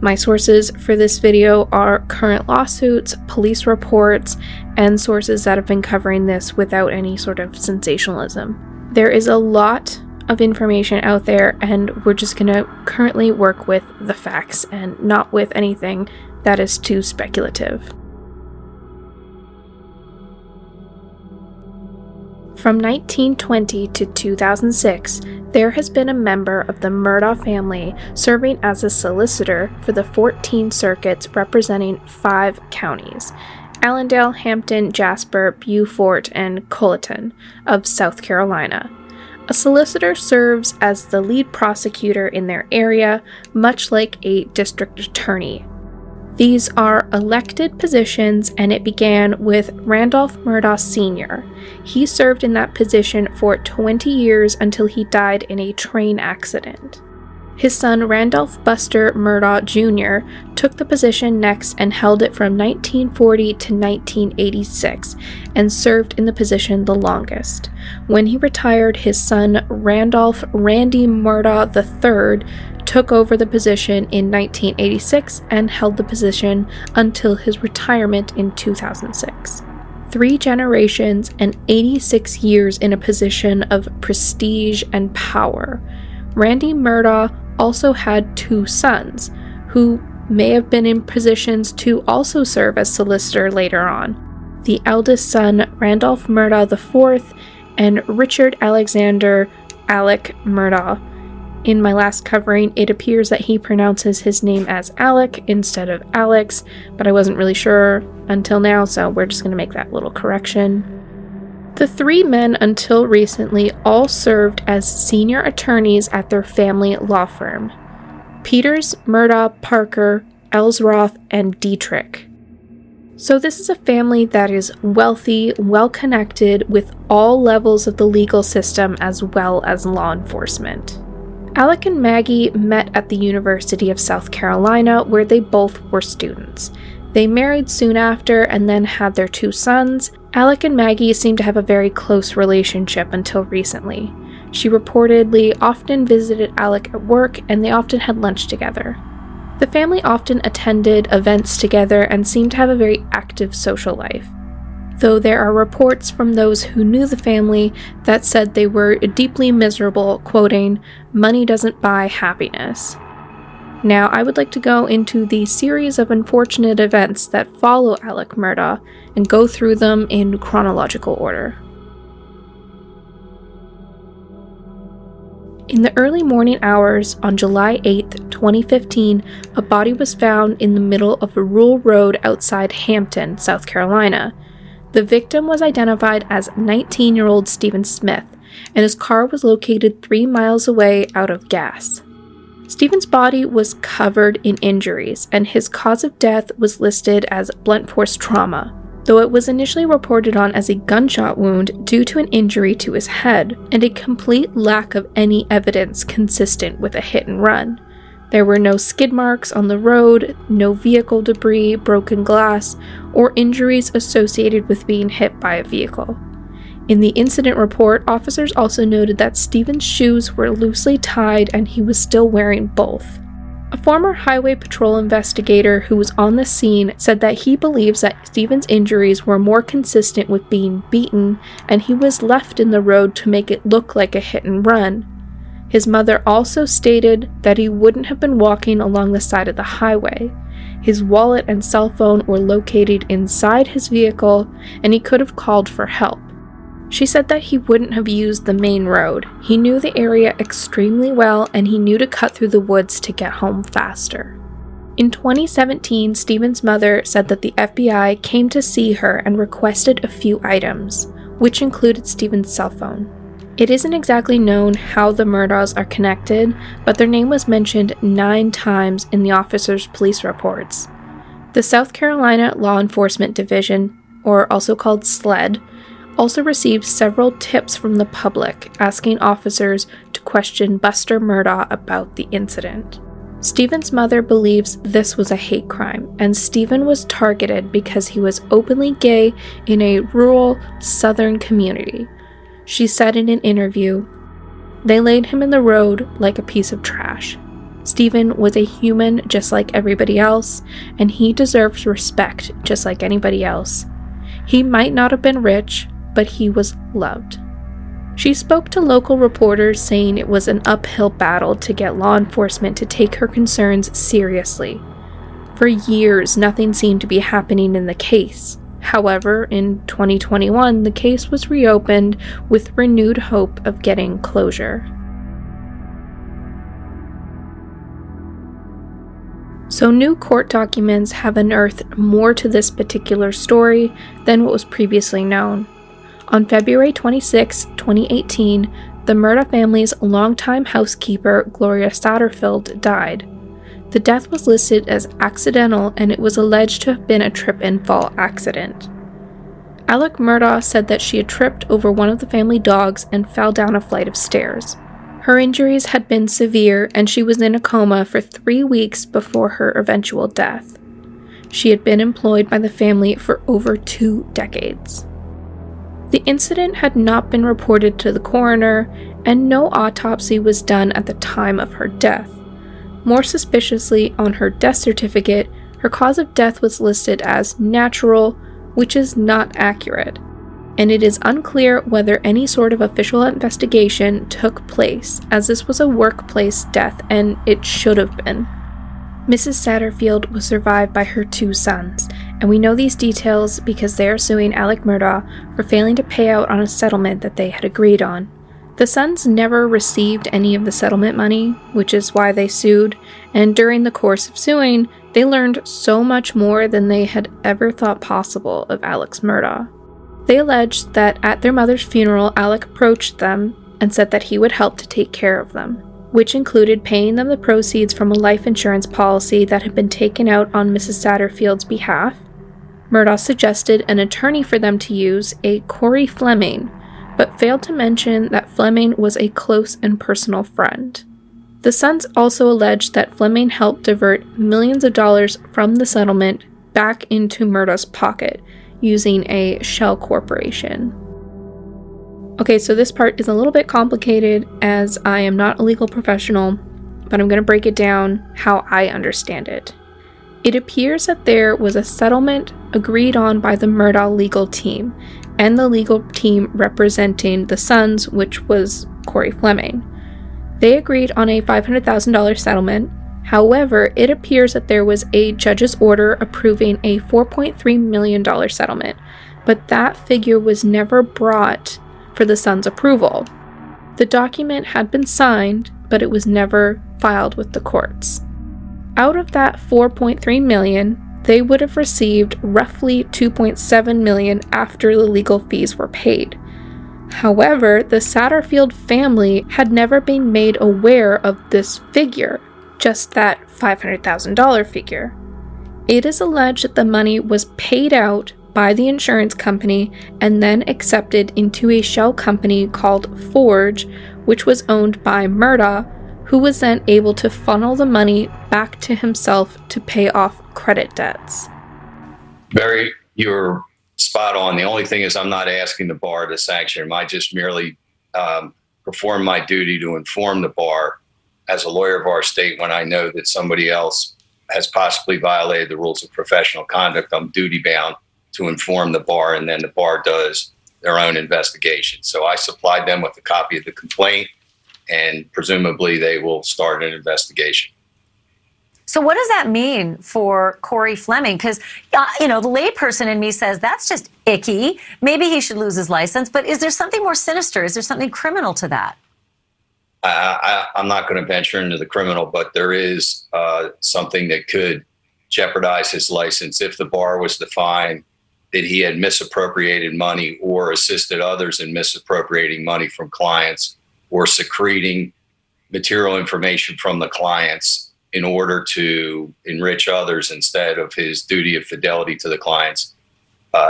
My sources for this video are current lawsuits, police reports, and sources that have been covering this without any sort of sensationalism. There is a lot of information out there, and we're just going to currently work with the facts and not with anything that is too speculative. From 1920 to 2006, there has been a member of the Murda family serving as a solicitor for the 14 circuits representing 5 counties: Allendale, Hampton, Jasper, Beaufort, and Colleton of South Carolina. A solicitor serves as the lead prosecutor in their area, much like a district attorney. These are elected positions, and it began with Randolph Murda Sr. He served in that position for 20 years until he died in a train accident. His son Randolph Buster Murda Jr. took the position next and held it from 1940 to 1986 and served in the position the longest. When he retired, his son Randolph Randy Murda III took over the position in 1986 and held the position until his retirement in 2006. 3 generations and 86 years in a position of prestige and power. Randy Murda also had 2 sons, who may have been in positions to also serve as solicitor later on. The eldest son, Randolph Murda IV, and Richard Alexander Alec Murda. In my last covering, it appears that he pronounces his name as Alec instead of Alex, but I wasn't really sure until now, so we're just going to make that little correction. The 3 men until recently all served as senior attorneys at their family law firm: Peters, Murda, Parker, Ellsworth, and Dietrich. So this is a family that is wealthy, well-connected with all levels of the legal system as well as law enforcement. Alec and Maggie met at the University of South Carolina, where they both were students. They married soon after and then had their 2 sons. Alec and Maggie seemed to have a very close relationship until recently. She reportedly often visited Alec at work, and they often had lunch together. The family often attended events together and seemed to have a very active social life, though there are reports from those who knew the family that said they were deeply miserable, quoting, "Money doesn't buy happiness." Now, I would like to go into the series of unfortunate events that follow Alec Murda and go through them in chronological order. In the early morning hours on July 8, 2015, a body was found in the middle of a rural road outside Hampton, South Carolina. The victim was identified as 19-year-old Stephen Smith, and his car was located 3 miles away out of gas. Stephen's body was covered in injuries, and his cause of death was listed as blunt force trauma, though it was initially reported on as a gunshot wound due to an injury to his head, and a complete lack of any evidence consistent with a hit and run. There were no skid marks on the road, no vehicle debris, broken glass, or injuries associated with being hit by a vehicle. In the incident report, officers also noted that Stephen's shoes were loosely tied and he was still wearing both. A former highway patrol investigator who was on the scene said that he believes that Stephen's injuries were more consistent with being beaten, and he was left in the road to make it look like a hit and run. His mother also stated that he wouldn't have been walking along the side of the highway. His wallet and cell phone were located inside his vehicle, and he could have called for help. She said that he wouldn't have used the main road. He knew the area extremely well, and he knew to cut through the woods to get home faster. In 2017, Stephen's mother said that the FBI came to see her and requested a few items, which included Stephen's cell phone. It isn't exactly known how the Murdaghs are connected, but their name was mentioned 9 times in the officers' police reports. The South Carolina Law Enforcement Division, or also called SLED, also received several tips from the public asking officers to question Buster Murdagh about the incident. Stephen's mother believes this was a hate crime, and Stephen was targeted because he was openly gay in a rural southern community. She said in an interview, "They laid him in the road like a piece of trash. Stephen was a human just like everybody else, and he deserves respect just like anybody else. He might not have been rich, but he was loved." She spoke to local reporters saying it was an uphill battle to get law enforcement to take her concerns seriously. For years, nothing seemed to be happening in the case. However, in 2021, the case was reopened with renewed hope of getting closure. So new court documents have unearthed more to this particular story than what was previously known. On February 26, 2018, the Murda family's longtime housekeeper, Gloria Sotterfield, died. The death was listed as accidental, and it was alleged to have been a trip-and-fall accident. Alec Murdaugh said that she had tripped over one of the family dogs and fell down a flight of stairs. Her injuries had been severe, and she was in a coma for 3 weeks before her eventual death. She had been employed by the family for over 2 decades. The incident had not been reported to the coroner, and no autopsy was done at the time of her death. More suspiciously, on her death certificate, her cause of death was listed as natural, which is not accurate, and it is unclear whether any sort of official investigation took place, as this was a workplace death and it should have been. Mrs. Sotterfield was survived by her 2 sons, and we know these details because they are suing Alec Murdaugh for failing to pay out on a settlement that they had agreed on. The sons never received any of the settlement money, which is why they sued, and during the course of suing, they learned so much more than they had ever thought possible of Alex Murdaugh. They alleged that at their mother's funeral, Alec approached them and said that he would help to take care of them, which included paying them the proceeds from a life insurance policy that had been taken out on Mrs. Sotterfield's behalf. Murdaugh suggested an attorney for them to use, a Corey Fleming, but failed to mention that Fleming was a close and personal friend. The sons also alleged that Fleming helped divert millions of dollars from the settlement back into Murdaugh's pocket using a shell corporation. Okay, so this part is a little bit complicated as I am not a legal professional, but I'm going to break it down how I understand it. It appears that there was a settlement agreed on by the Murdaugh legal team, and the legal team representing the sons, which was Corey Fleming. They agreed on a $500,000 settlement. However, it appears that there was a judge's order approving a $4.3 million settlement, but that figure was never brought for the sons' approval. The document had been signed, but it was never filed with the courts. Out of that $4.3 million, they would have received roughly $2.7 million after the legal fees were paid. However, the Sotterfield family had never been made aware of this figure, just that $500,000 figure. It is alleged that the money was paid out by the insurance company and then accepted into a shell company called Forge, which was owned by Murdaugh, who was then able to funnel the money back to himself to pay off credit debts. Barry, you're spot on. The only thing is I'm not asking the bar to sanction him. I just merely perform my duty to inform the bar as a lawyer of our state when I know that somebody else has possibly violated the rules of professional conduct. I'm duty bound to inform the bar, and then the bar does their own investigation. So I supplied them with a copy of the complaint, and presumably they will start an investigation. So what does that mean for Corey Fleming? Because, the layperson in me says that's just icky. Maybe he should lose his license. But is there something more sinister? Is there something criminal to that? I'm not going to venture into the criminal, but there is something that could jeopardize his license if the bar was to find that he had misappropriated money or assisted others in misappropriating money from clients or secreting material information from the clients in order to enrich others instead of his duty of fidelity to the clients,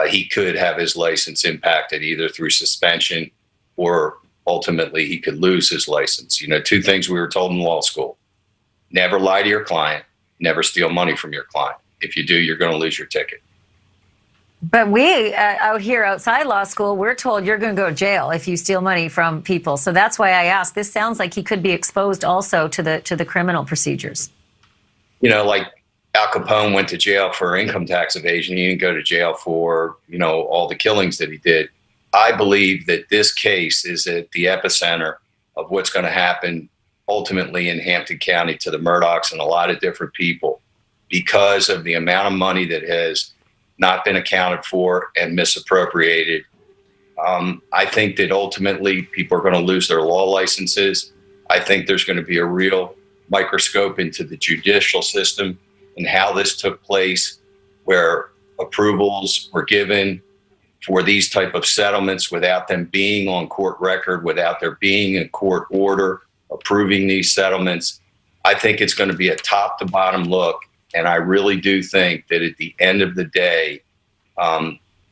he could have his license impacted either through suspension or ultimately he could lose his license. You know, two things we were told in law school: never lie to your client, never steal money from your client. If you do, you're going to lose your ticket. But we out here outside law school, we're told you're going to go to jail if you steal money from people. So that's why I asked. This sounds like he could be exposed also to the criminal procedures. You know, like Al Capone went to jail for income tax evasion. He didn't go to jail for, you know, all the killings that he did. I believe that this case is at the epicenter of what's going to happen ultimately in Hampton County to the Murdaughs and a lot of different people because of the amount of money that has not been accounted for and misappropriated. I think that ultimately people are going to lose their law licenses. I think there's going to be a real microscope into the judicial system and how this took place, where approvals were given for these type of settlements without them being on court record, without there being a court order approving these settlements. I think it's going to be a top to bottom look. And I really do think that at the end of the day,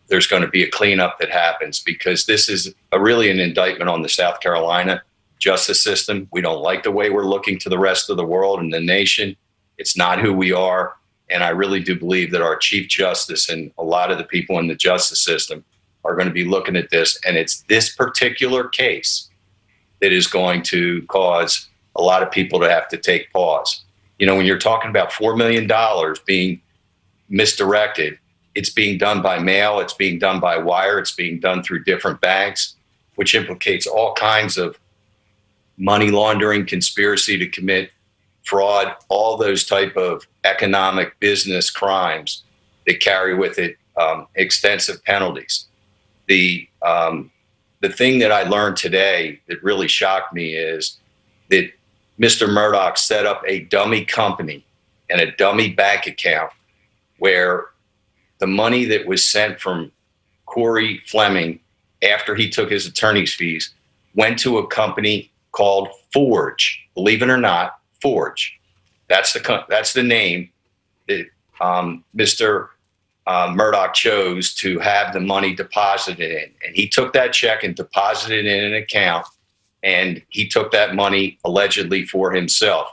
there's going to be a cleanup that happens, because this is really an indictment on the South Carolina justice system. We don't like the way we're looking to the rest of the world and the nation. It's not who we are. And I really do believe that our Chief Justice and a lot of the people in the justice system are going to be looking at this. And it's this particular case that is going to cause a lot of people to have to take pause. You know, when you're talking about $4 million being misdirected, it's being done by mail, it's being done by wire, it's being done through different banks, which implicates all kinds of money laundering, conspiracy to commit fraud, all those type of economic business crimes that carry with it extensive penalties. The thing that I learned today that really shocked me is that Mr. Murdaugh set up a dummy company and a dummy bank account where the money that was sent from Corey Fleming after he took his attorney's fees went to a company called Forge. Believe it or not, Forge. That's the name that Mr. Murdaugh chose to have the money deposited in. And he took that check and deposited it in an account, and he took that money allegedly for himself.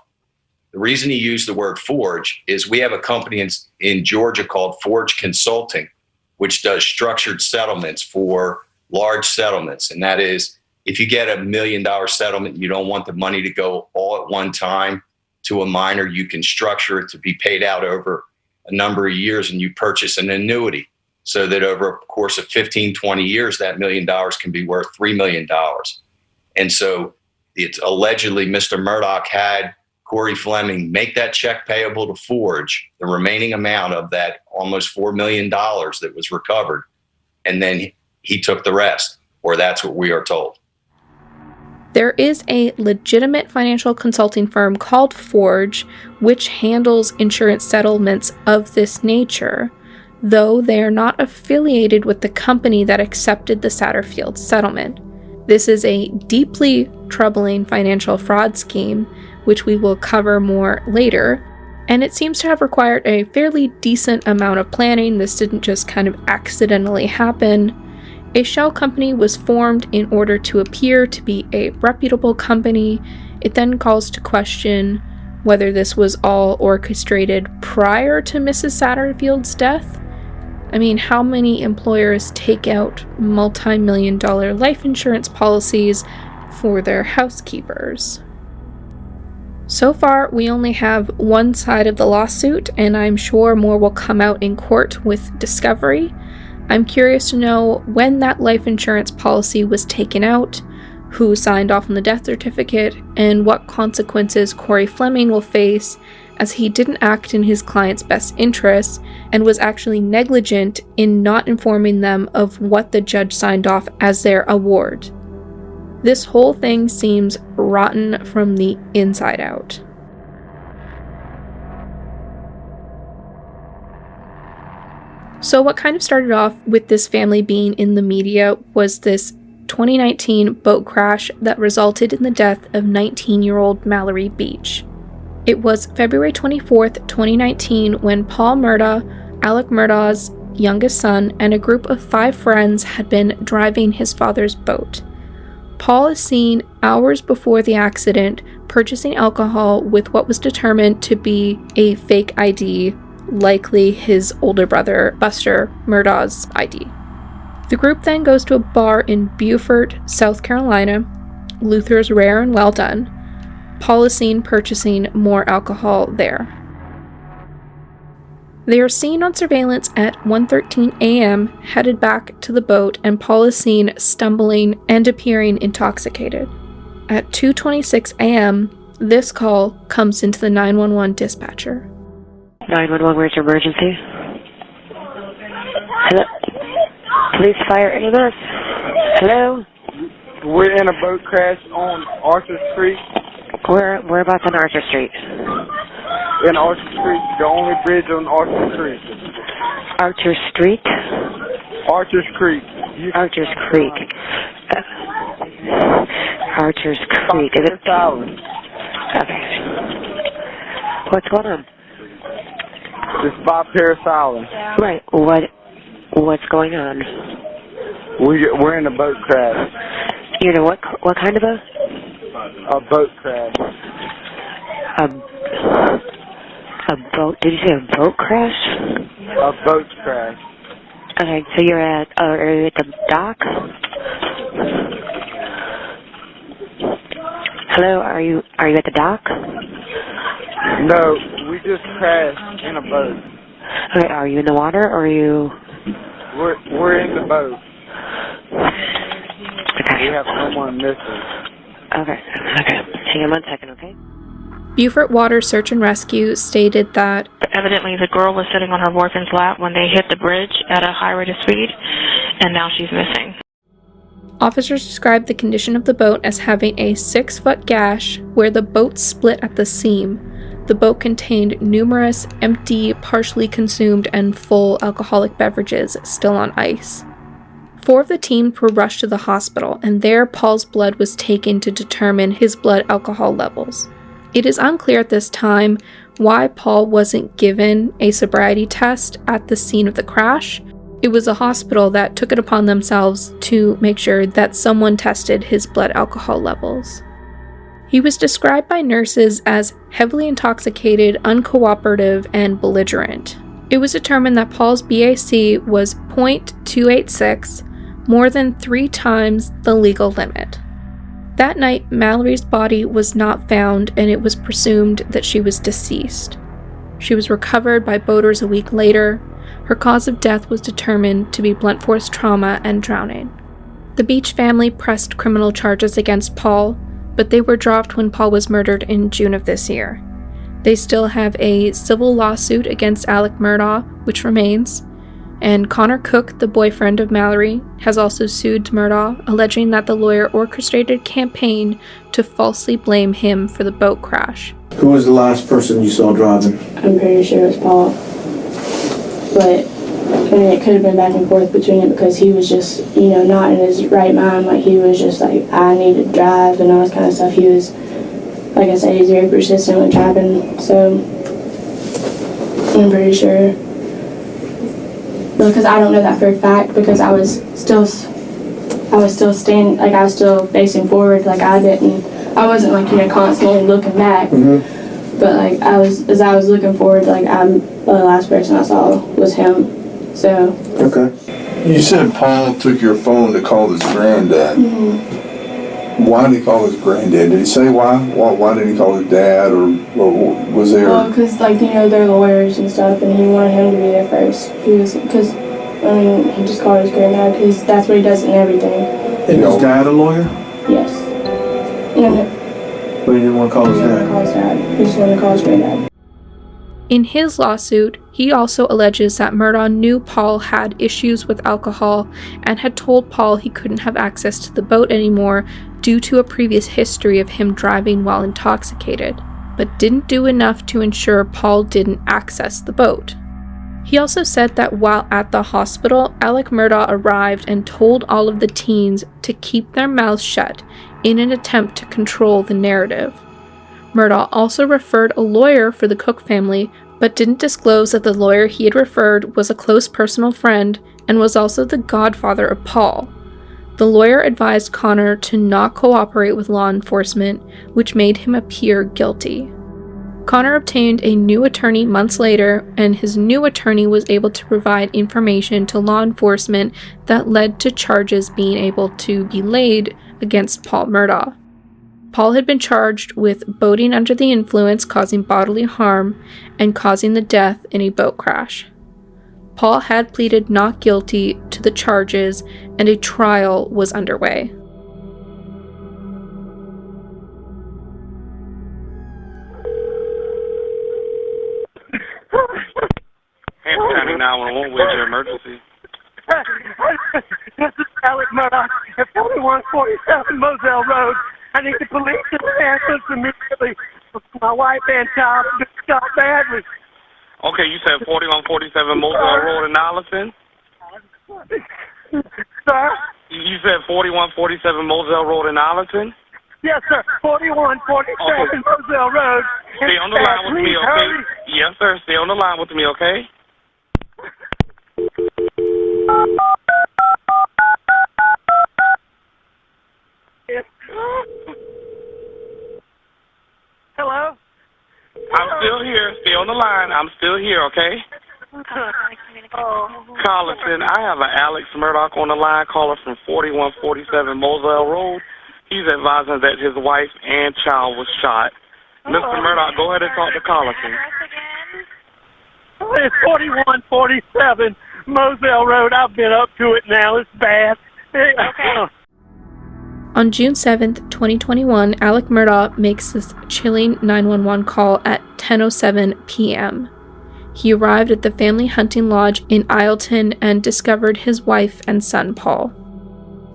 The reason he used the word Forge is we have a company in Georgia called Forge Consulting, which does structured settlements for large settlements. And that is, if you get $1 million settlement, you don't want the money to go all at one time to a minor, you can structure it to be paid out over a number of years, and you purchase an annuity so that over a course of 15, 20 years, that $1 million can be worth $3 million. And so it's allegedly Mr. Murdaugh had Corey Fleming make that check payable to Forge, the remaining amount of that almost $4 million that was recovered, and then he took the rest, or that's what we are told. There is a legitimate financial consulting firm called Forge, which handles insurance settlements of this nature, though they are not affiliated with the company that accepted the Sotterfield settlement. This is a deeply troubling financial fraud scheme, which we will cover more later, and it seems to have required a fairly decent amount of planning. This didn't just kind of accidentally happen. A shell company was formed in order to appear to be a reputable company. It then calls to question whether this was all orchestrated prior to Mrs. Sotterfield's death. I mean, how many employers take out multi-million-dollar life insurance policies for their housekeepers? So far, we only have one side of the lawsuit, and I'm sure more will come out in court with discovery. I'm curious to know when that life insurance policy was taken out, who signed off on the death certificate, and what consequences Corey Fleming will face, as he didn't act in his client's best interests and was actually negligent in not informing them of what the judge signed off as their award. This whole thing seems rotten from the inside out. So what kind of started off with this family being in the media was this 2019 boat crash that resulted in the death of 19-year-old Mallory Beach. It was February 24th, 2019 when Paul Murda, Alec Murda's youngest son, and a group of 5 friends had been driving his father's boat. Paul is seen hours before the accident purchasing alcohol with what was determined to be a fake ID, likely his older brother Buster Murda's ID. The group then goes to a bar in Beaufort, South Carolina, Luther's Rare and Well Done. Paul is seen purchasing more alcohol there. They are seen on surveillance at 1:13 a.m. headed back to the boat, and Paul is seen stumbling and appearing intoxicated. At 2:26 a.m., this call comes into the 911 dispatcher. 911, where's your emergency? Hello? Police, fire, ambulance? Hello? We're in a boat crash on Arthur Street. Whereabouts on Arthur Street? In Arthur Street, the only bridge on Arthur Street. Archer Street? Archer's Creek. Archer's Creek. Archer's Creek. Is it? Okay. What's going on? It's by Paris Island. Right. What's going on? We're in a boat crash. You know what kind of a boat crash. A boat? Did you say a boat crash? A boat crash. Okay, so you're at the dock? Hello, are you at the dock? No, we just crashed in a boat. Okay, are you in the water or are you? We're in the boat. Okay. We have someone missing. Okay. Hang on 1 second, okay? Beaufort Water Search and Rescue stated that evidently the girl was sitting on her boyfriend's lap when they hit the bridge at a high rate of speed, and now she's missing. Officers described the condition of the boat as having a 6-foot gash where the boat split at the seam. The boat contained numerous empty, partially consumed, and full alcoholic beverages still on ice. 4 of the teams were rushed to the hospital, and there Paul's blood was taken to determine his blood alcohol levels. It is unclear at this time why Paul wasn't given a sobriety test at the scene of the crash. It was a hospital that took it upon themselves to make sure that someone tested his blood alcohol levels. He was described by nurses as heavily intoxicated, uncooperative, and belligerent. It was determined that Paul's BAC was .286, more than 3 times the legal limit. That night, Mallory's body was not found, and it was presumed that she was deceased. She was recovered by boaters a week later. Her cause of death was determined to be blunt force trauma and drowning. The Beach family pressed criminal charges against Paul, but they were dropped when Paul was murdered in June of this year. They still have a civil lawsuit against Alec Murda, which remains, and Connor Cook, the boyfriend of Mallory, has also sued Murda, alleging that the lawyer orchestrated a campaign to falsely blame him for the boat crash. Who was the last person you saw driving? I'm pretty sure it was Paul. But, I mean, it could have been back and forth between it because he was just, not in his right mind. Like, he was just like, I need to drive and all this kind of stuff. He was, like I said, he's very persistent with driving, so I'm pretty sure. Because I don't know that for a fact, because I was still facing forward. Like, I wasn't like, constantly looking back. Mm-hmm. But like, as I was looking forward, like, the last person I saw was him. So. Okay. You said Paul took your phone to call his granddad. Mm-hmm. Why did he call his granddad? Did he say why? Why did he call his dad, or was there? Well, because they're lawyers and stuff, and he wanted him to be there first. He just called his granddad because that's what he does in everything. And his dad a lawyer? Yes. But he didn't want to call his dad. He just wanted to call his granddad. In his lawsuit, he also alleges that Murda knew Paul had issues with alcohol and had told Paul he couldn't have access to the boat anymore due to a previous history of him driving while intoxicated, but didn't do enough to ensure Paul didn't access the boat. He also said that while at the hospital, Alec Murda arrived and told all of the teens to keep their mouths shut in an attempt to control the narrative. Murda also referred a lawyer for the Cook family, but didn't disclose that the lawyer he had referred was a close personal friend and was also the godfather of Paul. The lawyer advised Connor to not cooperate with law enforcement, which made him appear guilty. Connor obtained a new attorney months later, and his new attorney was able to provide information to law enforcement that led to charges being able to be laid against Paul Murda. Paul had been charged with boating under the influence causing bodily harm and causing the death in a boat crash. Paul had pleaded not guilty to the charges, and a trial was underway. Hampton County 911, where's your emergency? This is Alec Murda at 4147 Moselle Road. I need the police to ambulance immediately. My wife and child got badly. Okay, you said 4147 Moselle Road in Allison? Sir? You said 4147 Moselle Road in Allison? Yes, sir. 4147 Moselle Road. Stay on the line with me, okay? Yes, sir. Stay on the line with me, okay? Hello? I'm still here. Stay on the line. I'm still here, okay? Carlton, I have an Alex Murdoch on the line, caller from 4147 Moselle Road. He's advising that his wife and child was shot. Mr. Murdoch, go ahead and talk to Carlton. It's 4147 Moselle Road. I've been up to it now. It's bad. Okay. On June 7th, 2021, Alec Murda makes this chilling 911 call at 10:07 p.m. He arrived at the family hunting lodge in Isleton and discovered his wife and son, Paul.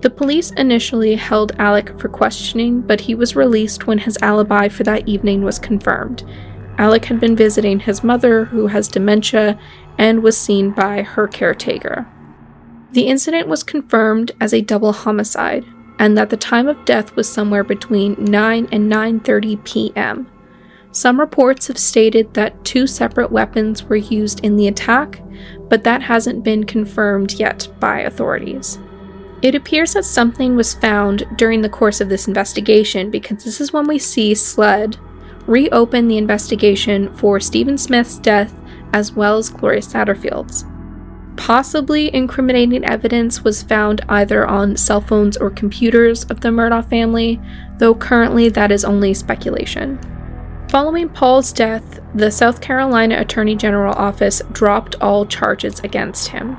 The police initially held Alec for questioning, but he was released when his alibi for that evening was confirmed. Alec had been visiting his mother, who has dementia, and was seen by her caretaker. The incident was confirmed as a double homicide, and that the time of death was somewhere between 9 and 9:30 p.m. Some reports have stated that 2 separate weapons were used in the attack, but that hasn't been confirmed yet by authorities. It appears that something was found during the course of this investigation, because this is when we see SLED reopen the investigation for Stephen Smith's death as well as Gloria Sotterfield's. Possibly incriminating evidence was found either on cell phones or computers of the Murda family, though currently that is only speculation. Following Paul's death, the South Carolina Attorney General office dropped all charges against him.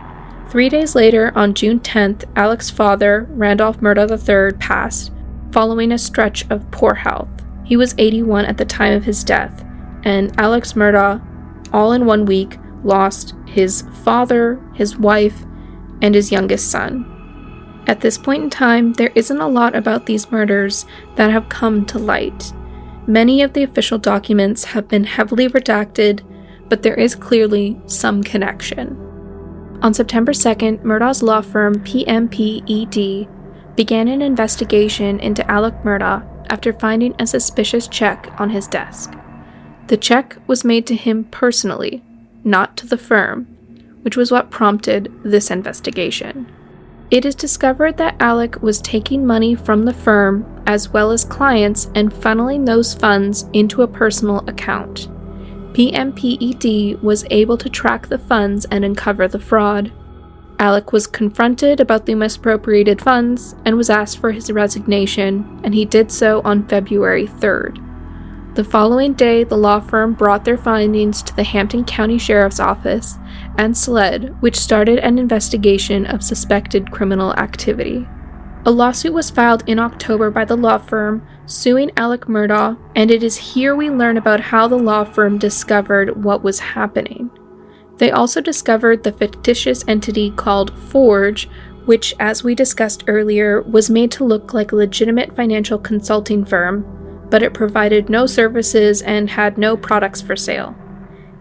3 days later, on June 10th, Alec's father, Randolph Murda III, passed, following a stretch of poor health. He was 81 at the time of his death, and Alex Murda, all in 1 week, lost his father, his wife, and his youngest son. At this point in time, there isn't a lot about these murders that have come to light. Many of the official documents have been heavily redacted, but there is clearly some connection. On September 2nd, Murda's law firm PMPED began an investigation into Alec Murda after finding a suspicious check on his desk. The check was made to him personally, not to the firm, which was what prompted this investigation. It is discovered that Alec was taking money from the firm as well as clients and funneling those funds into a personal account. PMPED was able to track the funds and uncover the fraud. Alec was confronted about the misappropriated funds and was asked for his resignation, and he did so on February 3rd. The following day, the law firm brought their findings to the Hampton County Sheriff's Office and SLED, which started an investigation of suspected criminal activity. A lawsuit was filed in October by the law firm, suing Alec Murda, and it is here we learn about how the law firm discovered what was happening. They also discovered the fictitious entity called Forge, which, as we discussed earlier, was made to look like a legitimate financial consulting firm, but it provided no services and had no products for sale.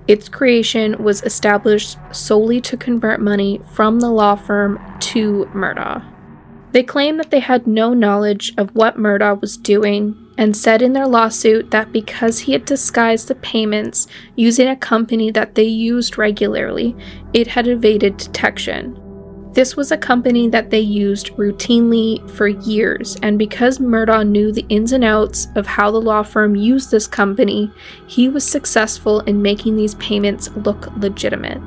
Its creation was established solely to convert money from the law firm to Murda. They claim that they had no knowledge of what Murda was doing and said in their lawsuit that because he had disguised the payments using a company that they used regularly, it had evaded detection. This was a company that they used routinely for years, and because Murda knew the ins and outs of how the law firm used this company, he was successful in making these payments look legitimate.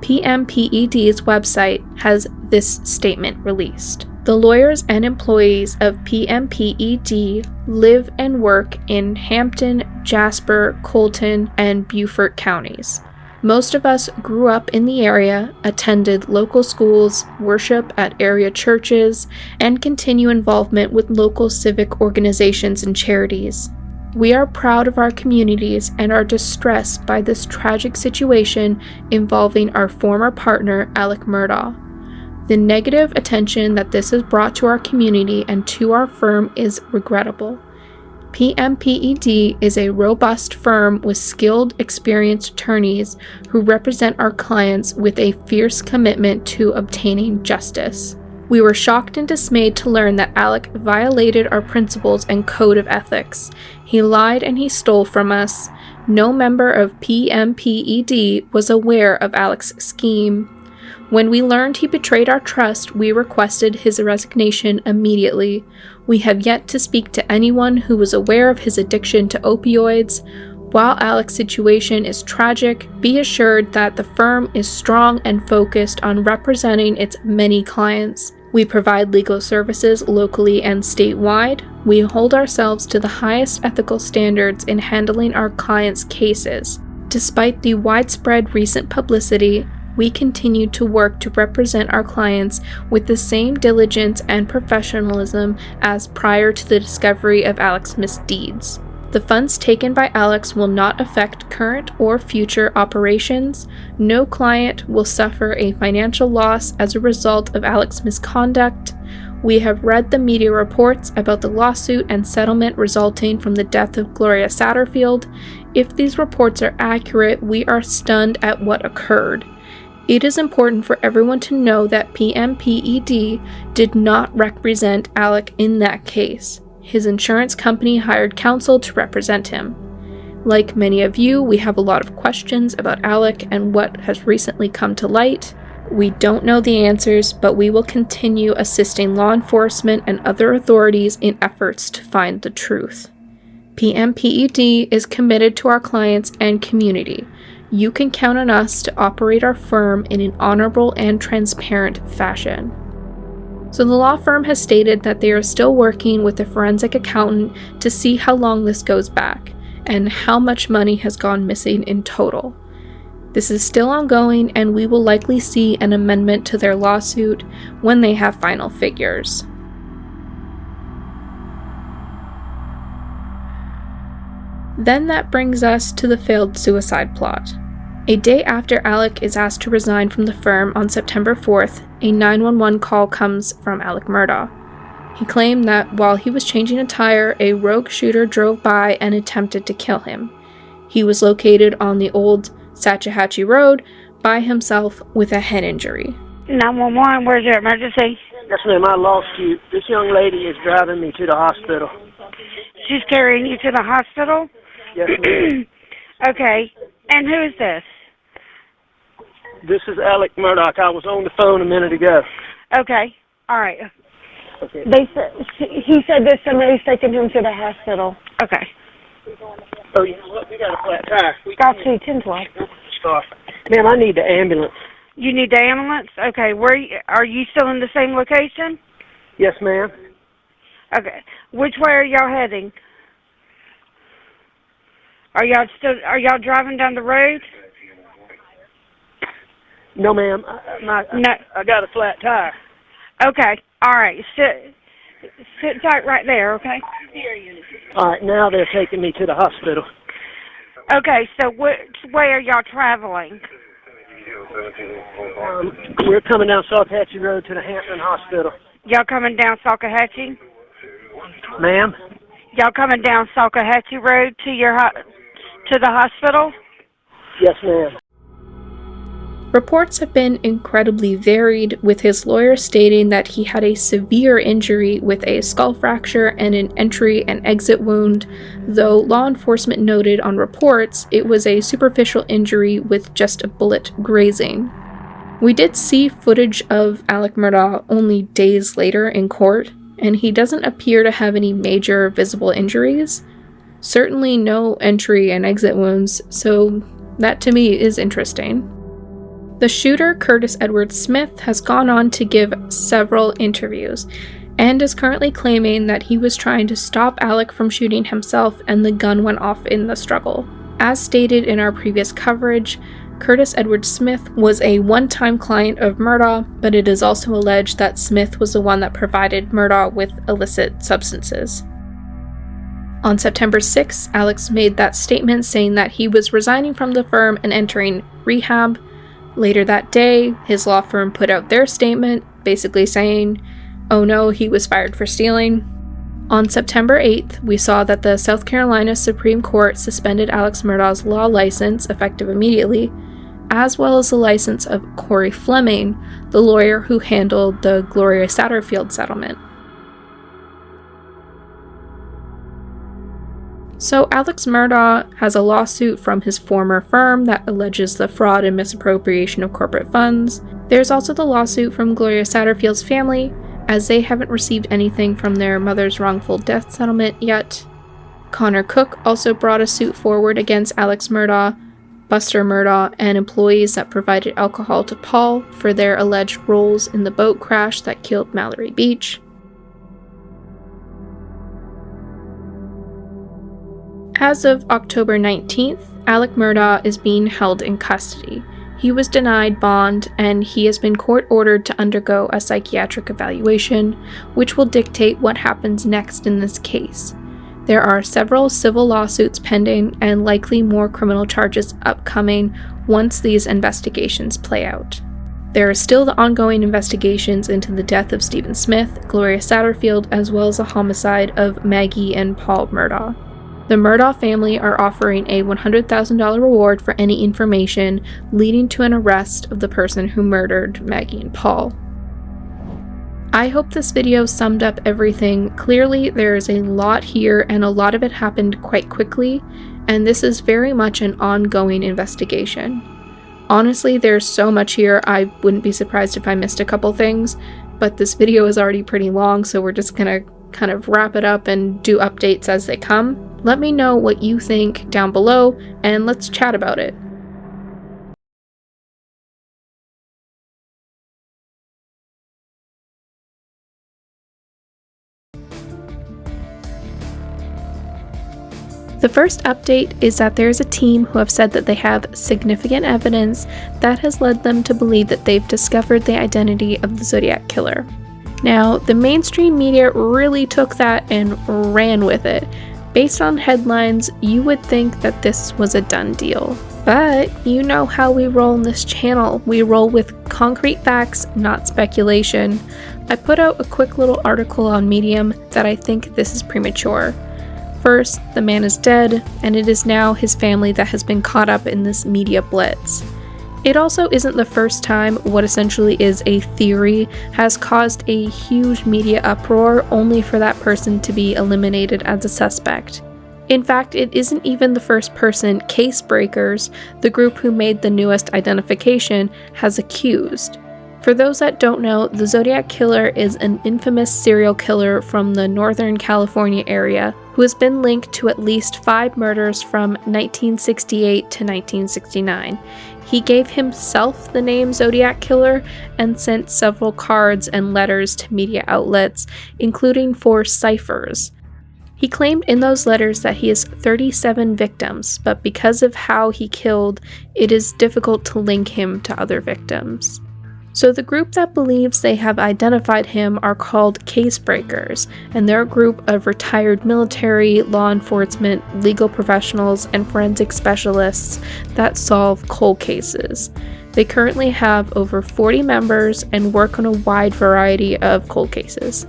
PMPED's website has this statement released. The lawyers and employees of PMPED live and work in Hampton, Jasper, Colton, and Beaufort counties. Most of us grew up in the area, attended local schools, worship at area churches, and continue involvement with local civic organizations and charities. We are proud of our communities and are distressed by this tragic situation involving our former partner, Alec Murda. The negative attention that this has brought to our community and to our firm is regrettable. PMPED is a robust firm with skilled, experienced attorneys who represent our clients with a fierce commitment to obtaining justice. We were shocked and dismayed to learn that Alec violated our principles and code of ethics. He lied and he stole from us. No member of PMPED was aware of Alec's scheme. When we learned he betrayed our trust, we requested his resignation immediately. We have yet to speak to anyone who was aware of his addiction to opioids. While Alec's situation is tragic, be assured that the firm is strong and focused on representing its many clients. We provide legal services locally and statewide. We hold ourselves to the highest ethical standards in handling our clients' cases. Despite the widespread recent publicity, we continue to work to represent our clients with the same diligence and professionalism as prior to the discovery of Alec's misdeeds. The funds taken by Alex will not affect current or future operations. No client will suffer a financial loss as a result of Alex's misconduct. We have read the media reports about the lawsuit and settlement resulting from the death of Gloria Sotterfield. If these reports are accurate, we are stunned at what occurred. It is important for everyone to know that PMPED did not represent Alec in that case. His insurance company hired counsel to represent him. Like many of you, we have a lot of questions about Alec and what has recently come to light. We don't know the answers, but we will continue assisting law enforcement and other authorities in efforts to find the truth. PMPED is committed to our clients and community. You can count on us to operate our firm in an honorable and transparent fashion. So the law firm has stated that they are still working with a forensic accountant to see how long this goes back and how much money has gone missing in total. This is still ongoing, and we will likely see an amendment to their lawsuit when they have final figures. Then that brings us to the failed suicide plot. A day after Alec is asked to resign from the firm on September 4th, a 911 call comes from Alec Murda. He claimed that while he was changing a tire, a rogue shooter drove by and attempted to kill him. He was located on the old Satchahatchee Road by himself with a head injury. 911, where's your emergency? Yes, ma'am, I lost you. This young lady is driving me to the hospital. She's carrying you to the hospital? Yes, ma'am. Okay, and who is this? This is Alec Murdoch. I was on the phone a minute ago. Okay, all right. Okay. He said that somebody's taking him to the hospital. Okay. Oh, you know what? We got a flat tire. Got you, 10-12. Ma'am, I need the ambulance. You need the ambulance? Okay, are you still in the same location? Yes, ma'am. Okay. Which way are y'all heading? Are y'all driving down the road? No, ma'am. I got a flat tire. Okay. All right. Sit tight right there, okay? All right. Now they're taking me to the hospital. Okay. So which way are y'all traveling? We're coming down Salkahatchee Road to the Hampton Hospital. Y'all coming down Salkahatchee? Ma'am? Y'all coming down Salkahatchee Road to to the hospital? Yes, ma'am. Reports have been incredibly varied, with his lawyer stating that he had a severe injury with a skull fracture and an entry and exit wound, though law enforcement noted on reports it was a superficial injury with just a bullet grazing. We did see footage of Alec Murda only days later in court, and he doesn't appear to have any major visible injuries. Certainly no entry and exit wounds, so that to me is interesting. The shooter, Curtis Edward Smith, has gone on to give several interviews and is currently claiming that he was trying to stop Alec from shooting himself and the gun went off in the struggle. As stated in our previous coverage, Curtis Edward Smith was a one-time client of Murda, but it is also alleged that Smith was the one that provided Murda with illicit substances. On September 6, Alex made that statement saying that he was resigning from the firm and entering rehab. Later that day, his law firm put out their statement, basically saying, oh no, he was fired for stealing. On September 8th, we saw that the South Carolina Supreme Court suspended Alex Murda's law license, effective immediately, as well as the license of Corey Fleming, the lawyer who handled the Gloria Sotterfield settlement. So Alex Murda has a lawsuit from his former firm that alleges the fraud and misappropriation of corporate funds. There's also the lawsuit from Gloria Sotterfield's family, as they haven't received anything from their mother's wrongful death settlement yet. Connor Cook also brought a suit forward against Alex Murda, Buster Murda, and employees that provided alcohol to Paul for their alleged roles in the boat crash that killed Mallory Beach. As of October 19th, Alec Murda is being held in custody. He was denied bond, and he has been court-ordered to undergo a psychiatric evaluation, which will dictate what happens next in this case. There are several civil lawsuits pending, and likely more criminal charges upcoming once these investigations play out. There are still the ongoing investigations into the death of Stephen Smith, Gloria Sotterfield, as well as the homicide of Maggie and Paul Murda. The Murda family are offering a $100,000 reward for any information leading to an arrest of the person who murdered Maggie and Paul. I hope this video summed up everything. Clearly, there is a lot here, and a lot of it happened quite quickly, and this is very much an ongoing investigation. Honestly, there's so much here, I wouldn't be surprised if I missed a couple things, but this video is already pretty long, so we're just gonna kind of wrap it up and do updates as they come. Let me know what you think down below, and let's chat about it. The first update is that there's a team who have said that they have significant evidence that has led them to believe that they've discovered the identity of the Zodiac Killer. Now, the mainstream media really took that and ran with it. Based on headlines, you would think that this was a done deal. But you know how we roll in this channel. We roll with concrete facts, not speculation. I put out a quick little article on Medium that I think this is premature. First, the man is dead, and it is now his family that has been caught up in this media blitz. It also isn't the first time what essentially is a theory has caused a huge media uproar only for that person to be eliminated as a suspect. In fact, it isn't even the first person Case Breakers, the group who made the newest identification, has accused. For those that don't know, the Zodiac Killer is an infamous serial killer from the Northern California area who has been linked to at least 5 murders from 1968 to 1969. He gave himself the name Zodiac Killer and sent several cards and letters to media outlets, including 4 ciphers. He claimed in those letters that he has 37 victims, but because of how he killed, it is difficult to link him to other victims. So the group that believes they have identified him are called Case Breakers, and they're a group of retired military, law enforcement, legal professionals, and forensic specialists that solve cold cases. They currently have over 40 members and work on a wide variety of cold cases.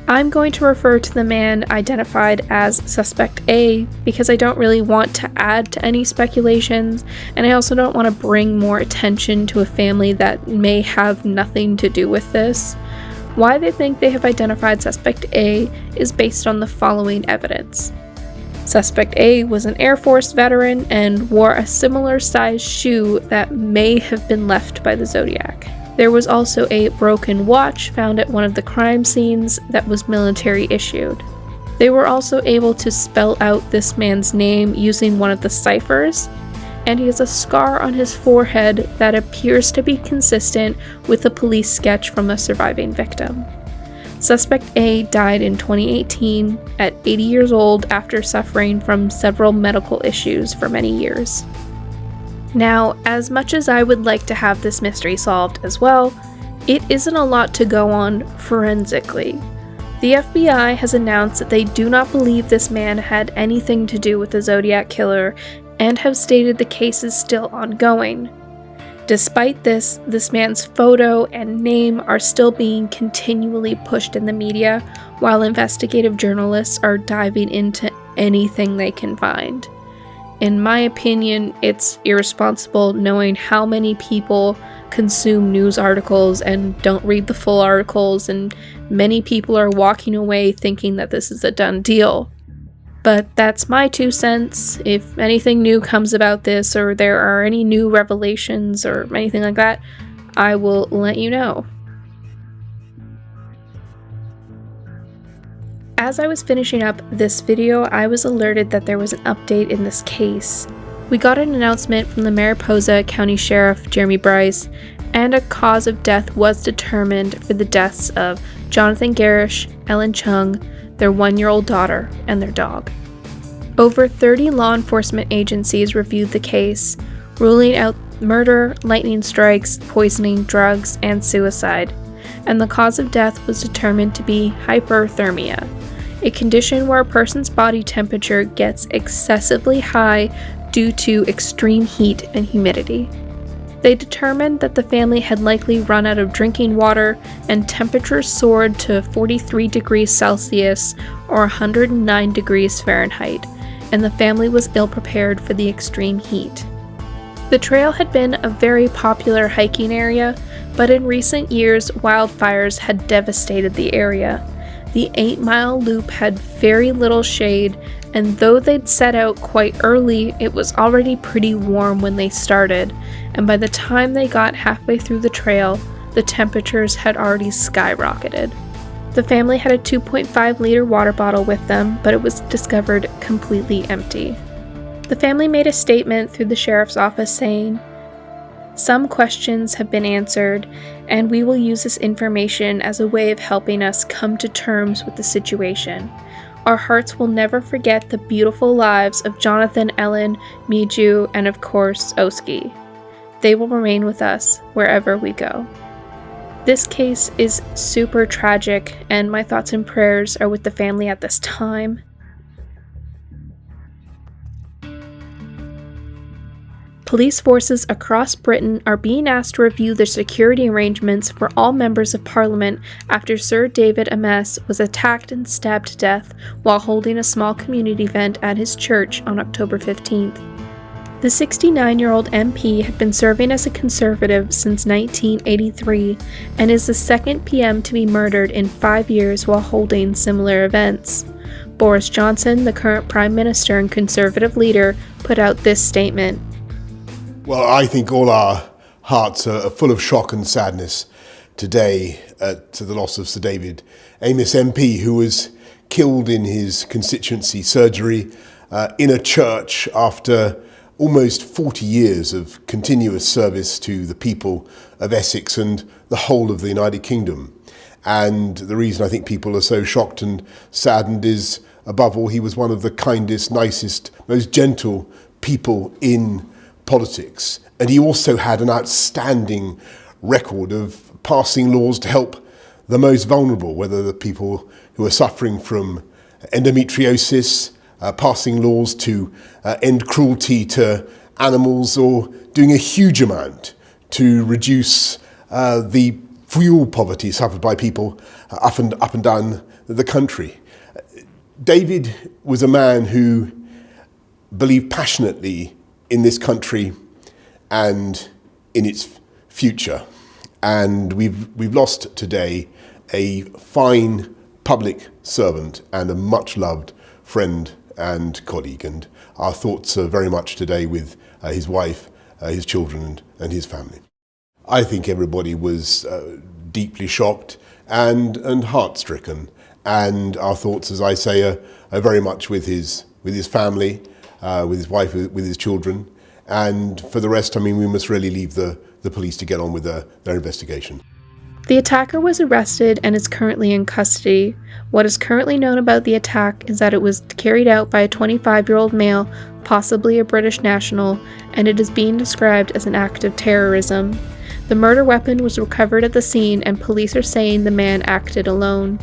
I'm going to refer to the man identified as Suspect A because I don't really want to add to any speculations, and I also don't want to bring more attention to a family that may have nothing to do with this. Why they think they have identified Suspect A is based on the following evidence. Suspect A was an Air Force veteran and wore a similar sized shoe that may have been left by the Zodiac. There was also a broken watch found at one of the crime scenes that was military issued. They were also able to spell out this man's name using one of the ciphers, and he has a scar on his forehead that appears to be consistent with a police sketch from a surviving victim. Suspect A died in 2018 at 80 years old after suffering from several medical issues for many years. Now, as much as I would like to have this mystery solved as well, it isn't a lot to go on forensically. The FBI has announced that they do not believe this man had anything to do with the Zodiac Killer and have stated the case is still ongoing. Despite this, this man's photo and name are still being continually pushed in the media, while investigative journalists are diving into anything they can find. In my opinion, it's irresponsible knowing how many people consume news articles and don't read the full articles, and many people are walking away thinking that this is a done deal. But that's my 2 cents. If anything new comes about this, or there are any new revelations or anything like that, I will let you know. As I was finishing up this video, I was alerted that there was an update in this case. We got an announcement from the Mariposa County Sheriff, Jeremy Bryce, and a cause of death was determined for the deaths of Jonathan Garish, Ellen Chung, their 1-year-old daughter, and their dog. Over 30 law enforcement agencies reviewed the case, ruling out murder, lightning strikes, poisoning, drugs, and suicide, and the cause of death was determined to be hyperthermia, a condition where a person's body temperature gets excessively high due to extreme heat and humidity. They determined that the family had likely run out of drinking water and temperatures soared to 43 degrees Celsius or 109 degrees Fahrenheit, and the family was ill-prepared for the extreme heat. The trail had been a very popular hiking area, but in recent years wildfires had devastated the area. The 8-mile loop had very little shade, and though they'd set out quite early, it was already pretty warm when they started, and by the time they got halfway through the trail, the temperatures had already skyrocketed. The family had a 2.5-liter water bottle with them, but it was discovered completely empty. The family made a statement through the sheriff's office saying, "Some questions have been answered, and we will use this information as a way of helping us come to terms with the situation. Our hearts will never forget the beautiful lives of Jonathan, Ellen, Miju, and of course, Oski. They will remain with us wherever we go." This case is super tragic, and my thoughts and prayers are with the family at this time. Police forces across Britain are being asked to review their security arrangements for all members of Parliament after Sir David Ames was attacked and stabbed to death while holding a small community event at his church on October 15th. The 69-year-old MP had been serving as a Conservative since 1983 and is the second PM to be murdered in 5 years while holding similar events. Boris Johnson, the current Prime Minister and Conservative leader, put out this statement. Well, I think all our hearts are full of shock and sadness today to the loss of Sir David Ames MP, who was killed in his constituency surgery in a church after almost 40 years of continuous service to the people of Essex and the whole of the United Kingdom. And the reason I think people are so shocked and saddened is, above all, he was one of the kindest, nicest, most gentle people in politics. And he also had an outstanding record of passing laws to help the most vulnerable, whether the people who are suffering from endometriosis, passing laws to end cruelty to animals, or doing a huge amount to reduce the fuel poverty suffered by people up and down the country. David was a man who believed passionately in this country and in its future. And we've lost today a fine public servant and a much-loved friend and colleague. And our thoughts are very much today with his wife, his children, and his family. I think everybody was deeply shocked and heart-stricken. And our thoughts, as I say, are very much with his family, with his wife, with his children. And for the rest, I mean, we must really leave the police to get on with their investigation. The attacker was arrested and is currently in custody. What is currently known about the attack is that it was carried out by a 25-year-old male, possibly a British national, and it is being described as an act of terrorism. The murder weapon was recovered at the scene, and police are saying the man acted alone.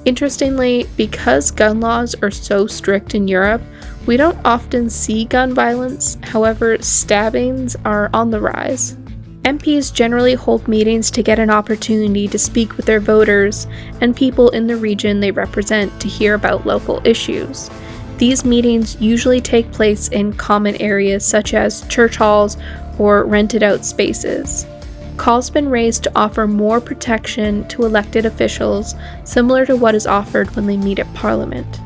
Interestingly, because gun laws are so strict in Europe, we don't often see gun violence. However, stabbings are on the rise. MPs generally hold meetings to get an opportunity to speak with their voters and people in the region they represent to hear about local issues. These meetings usually take place in common areas such as church halls or rented out spaces. Calls have been raised to offer more protection to elected officials, similar to what is offered when they meet at Parliament.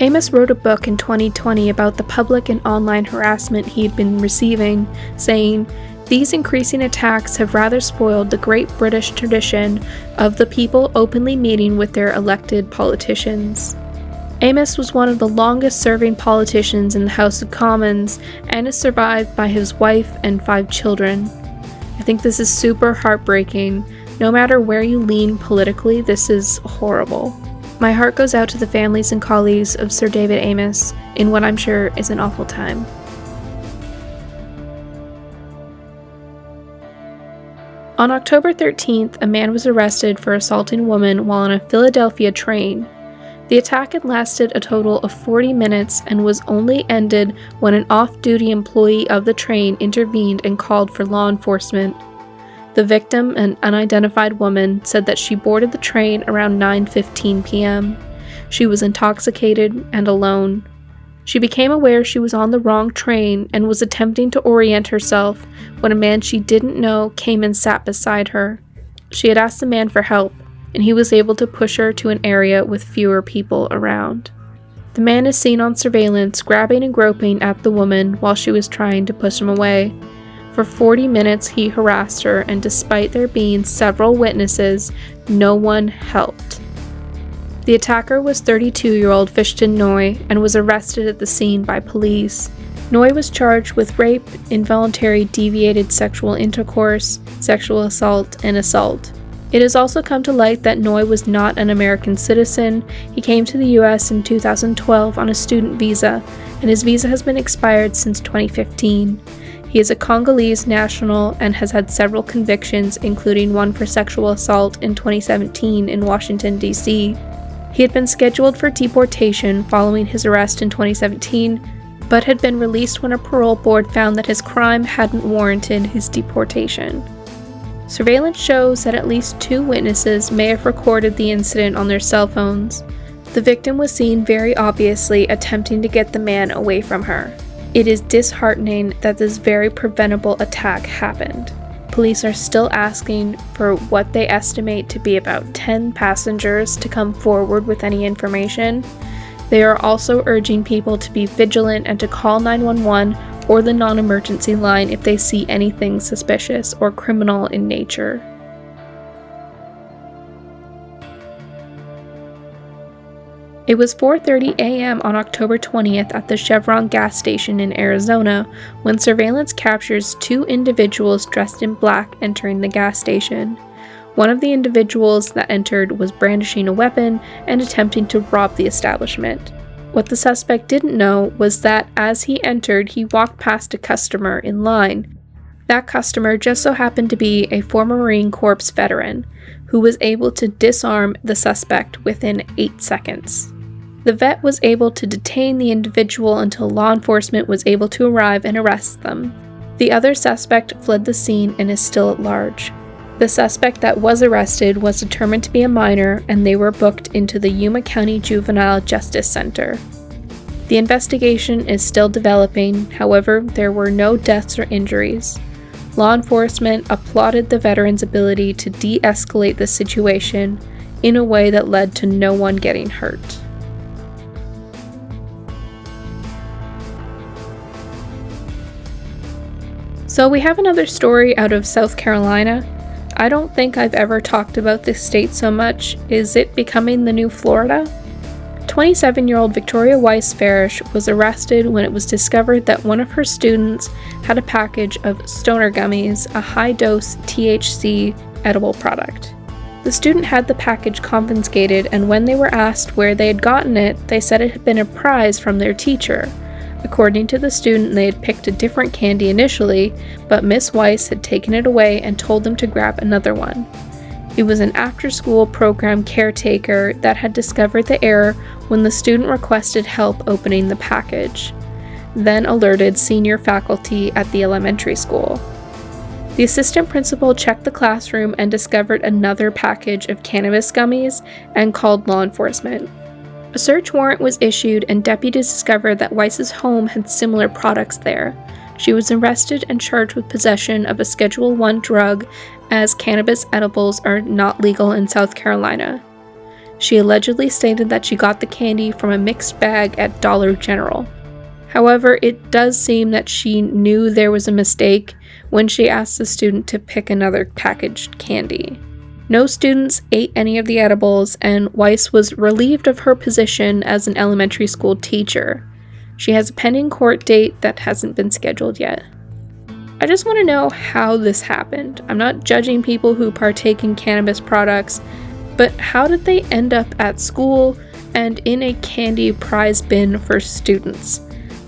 Amos wrote a book in 2020 about the public and online harassment he had been receiving, saying, "These increasing attacks have rather spoiled the great British tradition of the people openly meeting with their elected politicians." Amos was one of the longest-serving politicians in the House of Commons and is survived by his wife and 5 children. I think this is super heartbreaking. No matter where you lean politically, this is horrible. My heart goes out to the families and colleagues of Sir David Amos in what I'm sure is an awful time. On October 13th, a man was arrested for assaulting a woman while on a Philadelphia train. The attack had lasted a total of 40 minutes and was only ended when an off-duty employee of the train intervened and called for law enforcement. The victim, an unidentified woman, said that she boarded the train around 9:15 p.m. She was intoxicated and alone. She became aware she was on the wrong train and was attempting to orient herself when a man she didn't know came and sat beside her. She had asked the man for help, and he was able to push her to an area with fewer people around. The man is seen on surveillance grabbing and groping at the woman while she was trying to push him away. For 40 minutes he harassed her, and despite there being several witnesses, no one helped. The attacker was 32-year-old Fishton Noy and was arrested at the scene by police. Noy was charged with rape, involuntary deviated sexual intercourse, sexual assault, and assault. It has also come to light that Noy was not an American citizen. He came to the US in 2012 on a student visa, and his visa has been expired since 2015. He is a Congolese national and has had several convictions, including one for sexual assault in 2017 in Washington, D.C. He had been scheduled for deportation following his arrest in 2017, but had been released when a parole board found that his crime hadn't warranted his deportation. Surveillance shows that at least 2 witnesses may have recorded the incident on their cell phones. The victim was seen very obviously attempting to get the man away from her. It is disheartening that this very preventable attack happened. Police are still asking for what they estimate to be about 10 passengers to come forward with any information. They are also urging people to be vigilant and to call 911 or the non-emergency line if they see anything suspicious or criminal in nature. It was 4:30 a.m. on October 20th at the Chevron gas station in Arizona when surveillance captures 2 individuals dressed in black entering the gas station. One of the individuals that entered was brandishing a weapon and attempting to rob the establishment. What the suspect didn't know was that as he entered, he walked past a customer in line. That customer just so happened to be a former Marine Corps veteran who was able to disarm the suspect within 8 seconds. The vet was able to detain the individual until law enforcement was able to arrive and arrest them. The other suspect fled the scene and is still at large. The suspect that was arrested was determined to be a minor, and they were booked into the Yuma County Juvenile Justice Center. The investigation is still developing, however, there were no deaths or injuries. Law enforcement applauded the veteran's ability to de-escalate the situation in a way that led to no one getting hurt. So we have another story out of South Carolina. I don't think I've ever talked about this state so much. Is it becoming the new Florida? 27-year-old Victoria Weiss Farish was arrested when it was discovered that one of her students had a package of stoner gummies, a high-dose THC edible product. The student had the package confiscated, and when they were asked where they had gotten it, they said it had been a prize from their teacher. According to the student, they had picked a different candy initially, but Miss Weiss had taken it away and told them to grab another one. It was an after-school program caretaker that had discovered the error when the student requested help opening the package, then alerted senior faculty at the elementary school. The assistant principal checked the classroom and discovered another package of cannabis gummies and called law enforcement. A search warrant was issued, and deputies discovered that Weiss's home had similar products there. She was arrested and charged with possession of a Schedule I drug, as cannabis edibles are not legal in South Carolina. She allegedly stated that she got the candy from a mixed bag at Dollar General. However, it does seem that she knew there was a mistake when she asked the student to pick another packaged candy. No students ate any of the edibles, and Weiss was relieved of her position as an elementary school teacher. She has a pending court date that hasn't been scheduled yet. I just want to know how this happened. I'm not judging people who partake in cannabis products, but how did they end up at school and in a candy prize bin for students?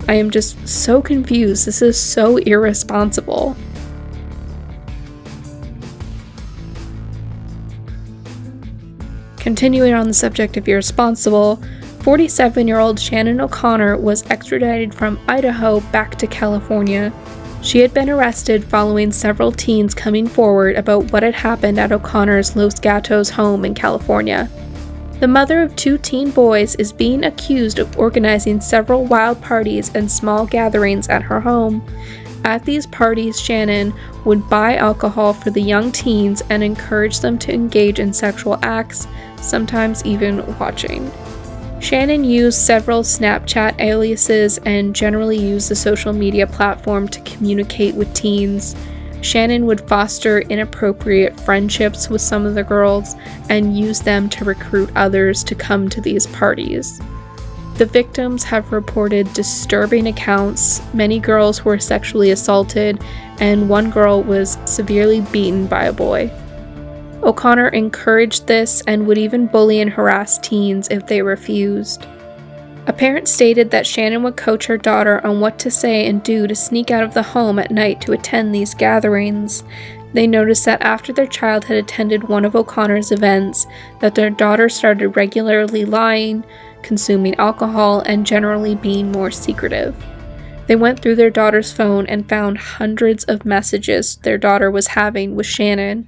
I am just so confused. This is so irresponsible. Continuing on the subject of irresponsible, 47-year-old Shannon O'Connor was extradited from Idaho back to California. She had been arrested following several teens coming forward about what had happened at O'Connor's Los Gatos home in California. The mother of 2 teen boys is being accused of organizing several wild parties and small gatherings at her home. At these parties, Shannon would buy alcohol for the young teens and encourage them to engage in sexual acts, sometimes even watching. Shannon used several Snapchat aliases and generally used the social media platform to communicate with teens. Shannon would foster inappropriate friendships with some of the girls and use them to recruit others to come to these parties. The victims have reported disturbing accounts. Many girls were sexually assaulted, and one girl was severely beaten by a boy. O'Connor encouraged this and would even bully and harass teens if they refused. A parent stated that Shannon would coach her daughter on what to say and do to sneak out of the home at night to attend these gatherings. They noticed that after their child had attended one of O'Connor's events, that their daughter started regularly lying, consuming alcohol, and generally being more secretive. They went through their daughter's phone and found hundreds of messages their daughter was having with Shannon.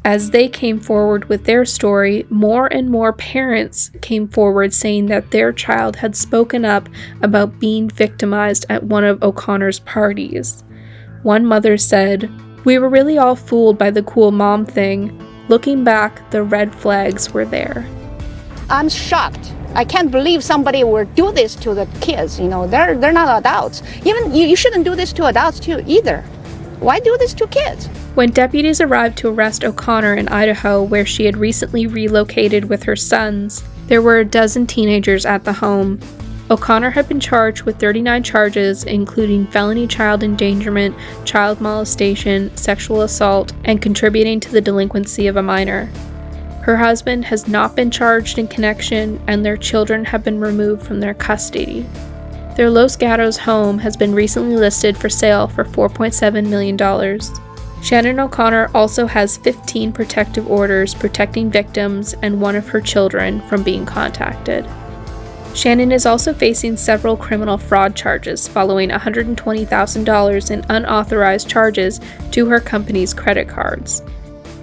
As they came forward with their story, more and more parents came forward saying that their child had spoken up about being victimized at one of O'Connor's parties. One mother said, "We were really all fooled by the cool mom thing. Looking back, the red flags were there." I'm shocked. I can't believe somebody would do this to the kids. You know, they're not adults. Even you shouldn't do this to adults too either. Why do this to kids? When deputies arrived to arrest O'Connor in Idaho, where she had recently relocated with her sons, there were a dozen teenagers at the home. O'Connor had been charged with 39 charges, including felony child endangerment, child molestation, sexual assault, and contributing to the delinquency of a minor. Her husband has not been charged in connection, and their children have been removed from their custody. Their Los Gatos home has been recently listed for sale for $4.7 million. Shannon O'Connor also has 15 protective orders protecting victims and one of her children from being contacted. Shannon is also facing several criminal fraud charges following $120,000 in unauthorized charges to her company's credit cards.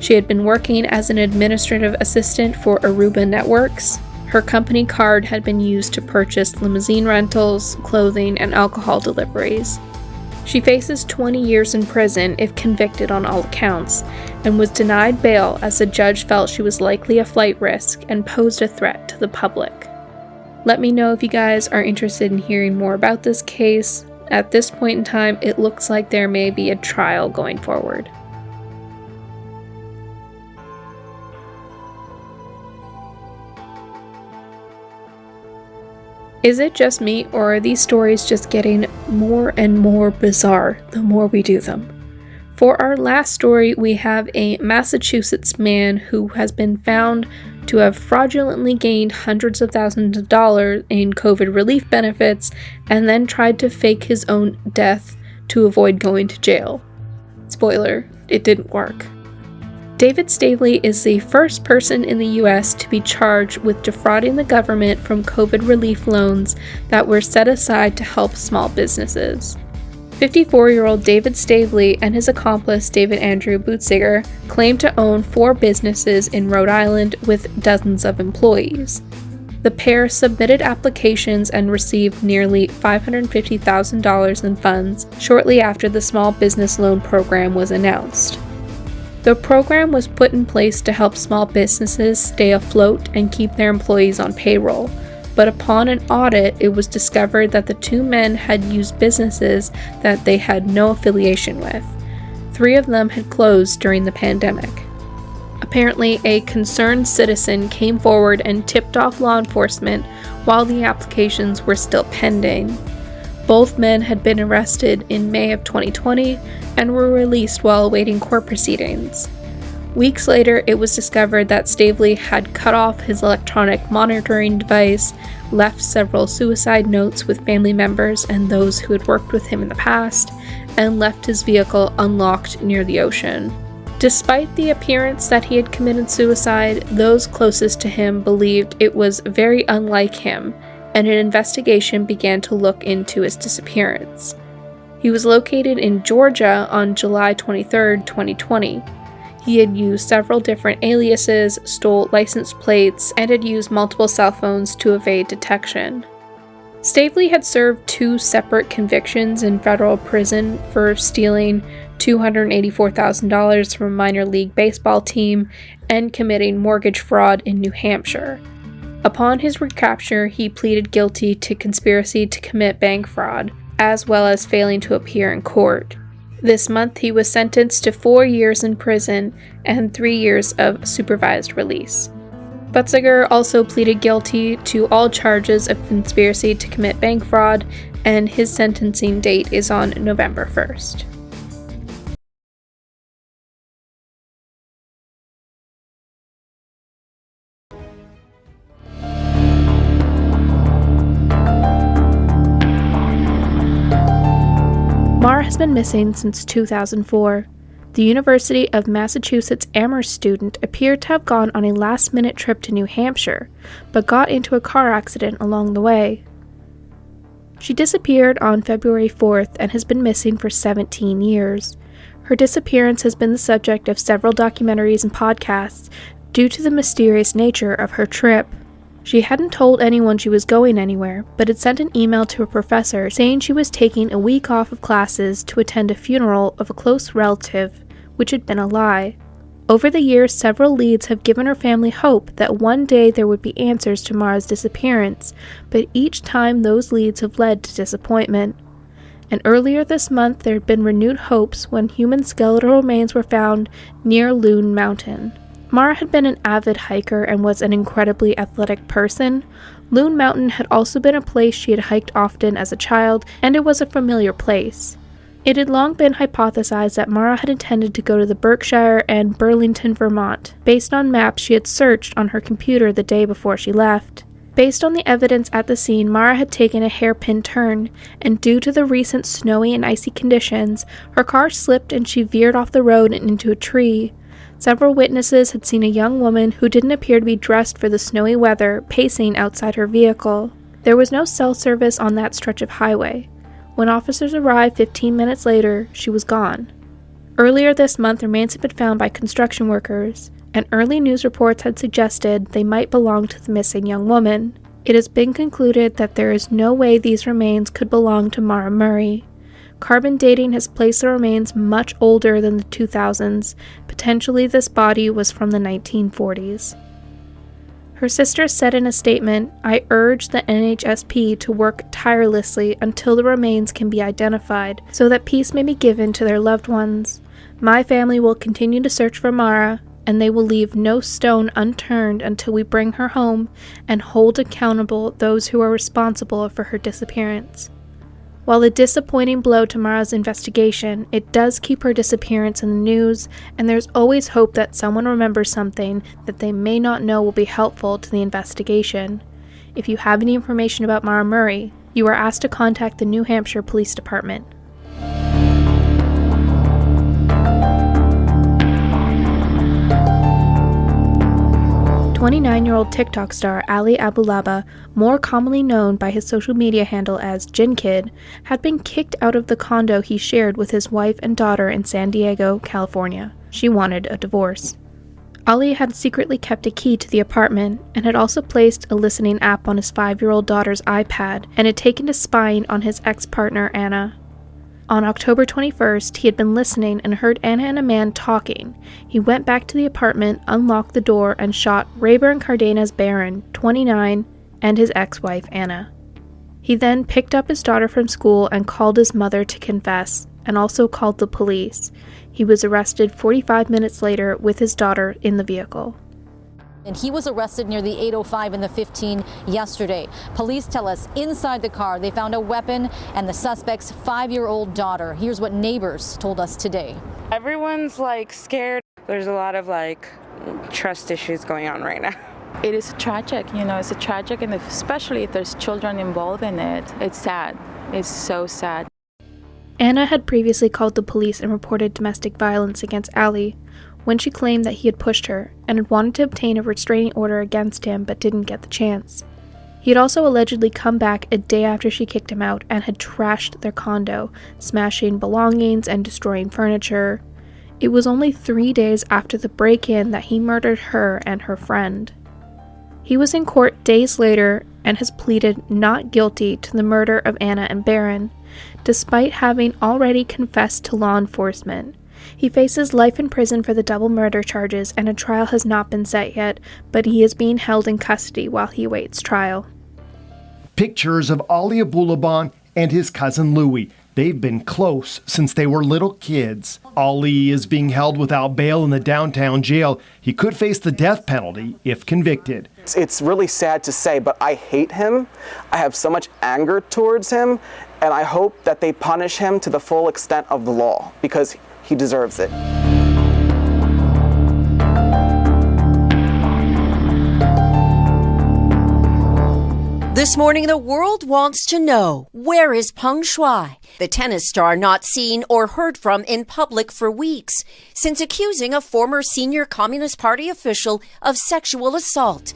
She had been working as an administrative assistant for Aruba Networks. Her company card had been used to purchase limousine rentals, clothing, and alcohol deliveries. She faces 20 years in prison if convicted on all accounts, and was denied bail as the judge felt she was likely a flight risk and posed a threat to the public. Let me know if you guys are interested in hearing more about this case. At this point in time, it looks like there may be a trial going forward. Is it just me, or are these stories just getting more and more bizarre the more we do them? For our last story, we have a Massachusetts man who has been found to have fraudulently gained hundreds of thousands of dollars in COVID relief benefits and then tried to fake his own death to avoid going to jail. Spoiler, it didn't work. David Stavely is the first person in the U.S. to be charged with defrauding the government from COVID relief loans that were set aside to help small businesses. 54-year-old David Stavely and his accomplice David Andrew Bootziger claim to own 4 businesses in Rhode Island with dozens of employees. The pair submitted applications and received nearly $550,000 in funds shortly after the small business loan program was announced. The program was put in place to help small businesses stay afloat and keep their employees on payroll, but upon an audit, it was discovered that the 2 men had used businesses that they had no affiliation with. 3 of them had closed during the pandemic. Apparently, a concerned citizen came forward and tipped off law enforcement while the applications were still pending. Both men had been arrested in May of 2020 and were released while awaiting court proceedings. Weeks later, it was discovered that Stavely had cut off his electronic monitoring device, left several suicide notes with family members and those who had worked with him in the past, and left his vehicle unlocked near the ocean. Despite the appearance that he had committed suicide, those closest to him believed it was very unlike him, and an investigation began to look into his disappearance. He was located in Georgia on July 23, 2020. He had used several different aliases, stole license plates, and had used multiple cell phones to evade detection. Stavely had served 2 separate convictions in federal prison for stealing $284,000 from a minor league baseball team and committing mortgage fraud in New Hampshire. Upon his recapture, he pleaded guilty to conspiracy to commit bank fraud, as well as failing to appear in court. This month, he was sentenced to 4 years in prison and 3 years of supervised release. Bootziger also pleaded guilty to all charges of conspiracy to commit bank fraud, and his sentencing date is on November 1st. Mara has been missing since 2004. The University of Massachusetts Amherst student appeared to have gone on a last-minute trip to New Hampshire, but got into a car accident along the way. She disappeared on February 4th and has been missing for 17 years. Her disappearance has been the subject of several documentaries and podcasts due to the mysterious nature of her trip. She hadn't told anyone she was going anywhere, but had sent an email to a professor saying she was taking a week off of classes to attend a funeral of a close relative, which had been a lie. Over the years, several leads have given her family hope that one day there would be answers to Mara's disappearance, but each time those leads have led to disappointment. And earlier this month, there had been renewed hopes when human skeletal remains were found near Loon Mountain. Mara had been an avid hiker and was an incredibly athletic person. Loon Mountain had also been a place she had hiked often as a child, and it was a familiar place. It had long been hypothesized that Mara had intended to go to the Berkshire and Burlington, Vermont, based on maps she had searched on her computer the day before she left. Based on the evidence at the scene, Mara had taken a hairpin turn, and due to the recent snowy and icy conditions, her car slipped and she veered off the road and into a tree. Several witnesses had seen a young woman who didn't appear to be dressed for the snowy weather pacing outside her vehicle. There was no cell service on that stretch of highway. When officers arrived 15 minutes later, she was gone. Earlier this month, remains had been found by construction workers, and early news reports had suggested they might belong to the missing young woman. It has been concluded that there is no way these remains could belong to Mara Murray. Carbon dating has placed the remains much older than the 2000s. Potentially this body was from the 1940s. Her sister said in a statement, "I urge the NHSP to work tirelessly until the remains can be identified so that peace may be given to their loved ones. My family will continue to search for Mara, and they will leave no stone unturned until we bring her home and hold accountable those who are responsible for her disappearance." While a disappointing blow to Mara's investigation, it does keep her disappearance in the news, and there's always hope that someone remembers something that they may not know will be helpful to the investigation. If you have any information about Mara Murray, you are asked to contact the New Hampshire Police Department. 29-year-old TikTok star Ali Abulaba, more commonly known by his social media handle as Gin Kid, had been kicked out of the condo he shared with his wife and daughter in San Diego, California. She wanted a divorce. Ali had secretly kept a key to the apartment and had also placed a listening app on his 5-year-old daughter's iPad and had taken to spying on his ex-partner Anna. On October 21st, he had been listening and heard Anna and a man talking. He went back to the apartment, unlocked the door, and shot Rayburn Cardenas Barron, 29, and his ex-wife Anna. He then picked up his daughter from school and called his mother to confess, and also called the police. He was arrested 45 minutes later with his daughter in the vehicle. And he was arrested near the 805 and the 15 yesterday. Police tell us inside the car they found a weapon and the suspect's 5-year-old daughter. Here's what neighbors told us today. Everyone's scared. There's a lot of trust issues going on right now. It is tragic, it's a tragic, and especially if there's children involved in it, it's sad. It's so sad. Anna had previously called the police and reported domestic violence against Ali when she claimed that he had pushed her and had wanted to obtain a restraining order against him but didn't get the chance. He had also allegedly come back a day after she kicked him out and had trashed their condo, smashing belongings and destroying furniture. It was only 3 days after the break-in that he murdered her and her friend. He was in court days later and has pleaded not guilty to the murder of Anna and Barron, despite having already confessed to law enforcement. He faces life in prison for the double murder charges, and a trial has not been set yet, but he is being held in custody while he awaits trial. Pictures of Ali Abulaban and his cousin Louie. They've been close since they were little kids. Ali is being held without bail in the downtown jail. He could face the death penalty if convicted. It's really sad to say, but I hate him. I have so much anger towards him, and I hope that they punish him to the full extent of the law, because he deserves it. This morning, the world wants to know, where is Peng Shuai, the tennis star not seen or heard from in public for weeks, since accusing a former senior Communist Party official of sexual assault.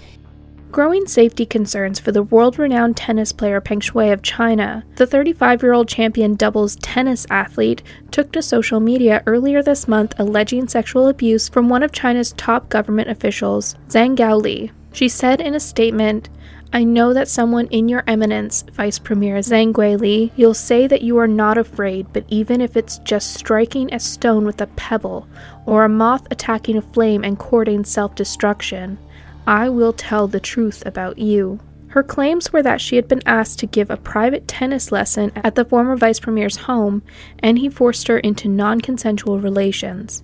Growing safety concerns for the world-renowned tennis player Peng Shuai of China, the 35-year-old champion doubles tennis athlete, took to social media earlier this month alleging sexual abuse from one of China's top government officials, Zhang Gaoli. She said in a statement, "I know that someone in your eminence, Vice Premier Zhang Guili, you'll say that you are not afraid, but even if it's just striking a stone with a pebble, or a moth attacking a flame and courting self-destruction, I will tell the truth about you." Her claims were that she had been asked to give a private tennis lesson at the former vice premier's home, and he forced her into non-consensual relations.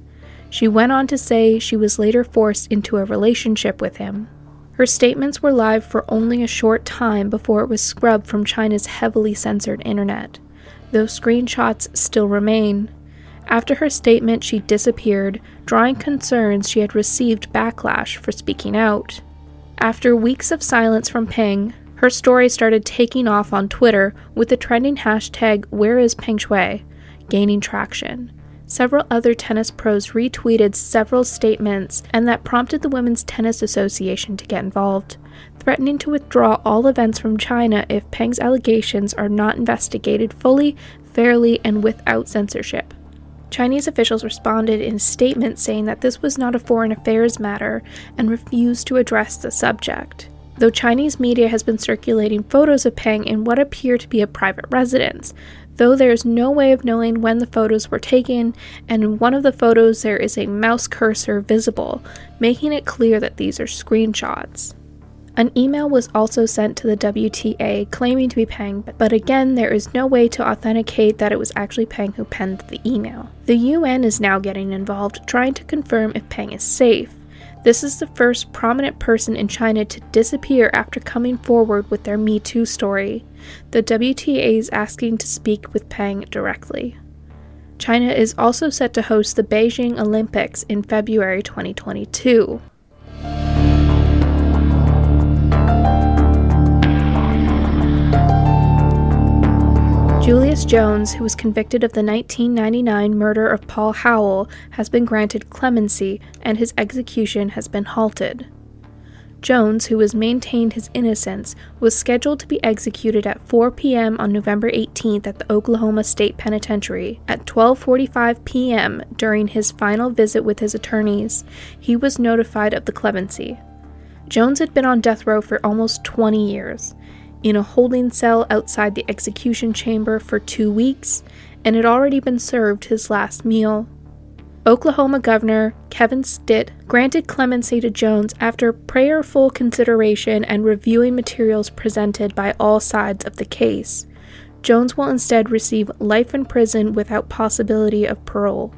She went on to say she was later forced into a relationship with him. Her statements were live for only a short time before it was scrubbed from China's heavily censored internet. Those screenshots still remain. After her statement, she disappeared, drawing concerns she had received backlash for speaking out. After weeks of silence from Peng, her story started taking off on Twitter with the trending hashtag #WhereIsPengShui gaining traction. Several other tennis pros retweeted several statements, and that prompted the Women's Tennis Association to get involved, threatening to withdraw all events from China if Peng's allegations are not investigated fully, fairly, and without censorship. Chinese officials responded in a statement saying that this was not a foreign affairs matter and refused to address the subject. Though Chinese media has been circulating photos of Peng in what appear to be a private residence, though there is no way of knowing when the photos were taken, and in one of the photos there is a mouse cursor visible, making it clear that these are screenshots. An email was also sent to the WTA claiming to be Peng, but again there is no way to authenticate that it was actually Peng who penned the email. The UN is now getting involved, trying to confirm if Peng is safe. This is the first prominent person in China to disappear after coming forward with their Me Too story. The WTA is asking to speak with Peng directly. China is also set to host the Beijing Olympics in February 2022. Julius Jones, who was convicted of the 1999 murder of Paul Howell, has been granted clemency and his execution has been halted. Jones, who has maintained his innocence, was scheduled to be executed at 4 p.m. on November 18th at the Oklahoma State Penitentiary. At 12:45 p.m. during his final visit with his attorneys, he was notified of the clemency. Jones had been on death row for almost 20 years. In a holding cell outside the execution chamber for 2 weeks, and had already been served his last meal. Oklahoma Governor Kevin Stitt granted clemency to Jones after prayerful consideration and reviewing materials presented by all sides of the case. Jones will instead receive life in prison without possibility of parole.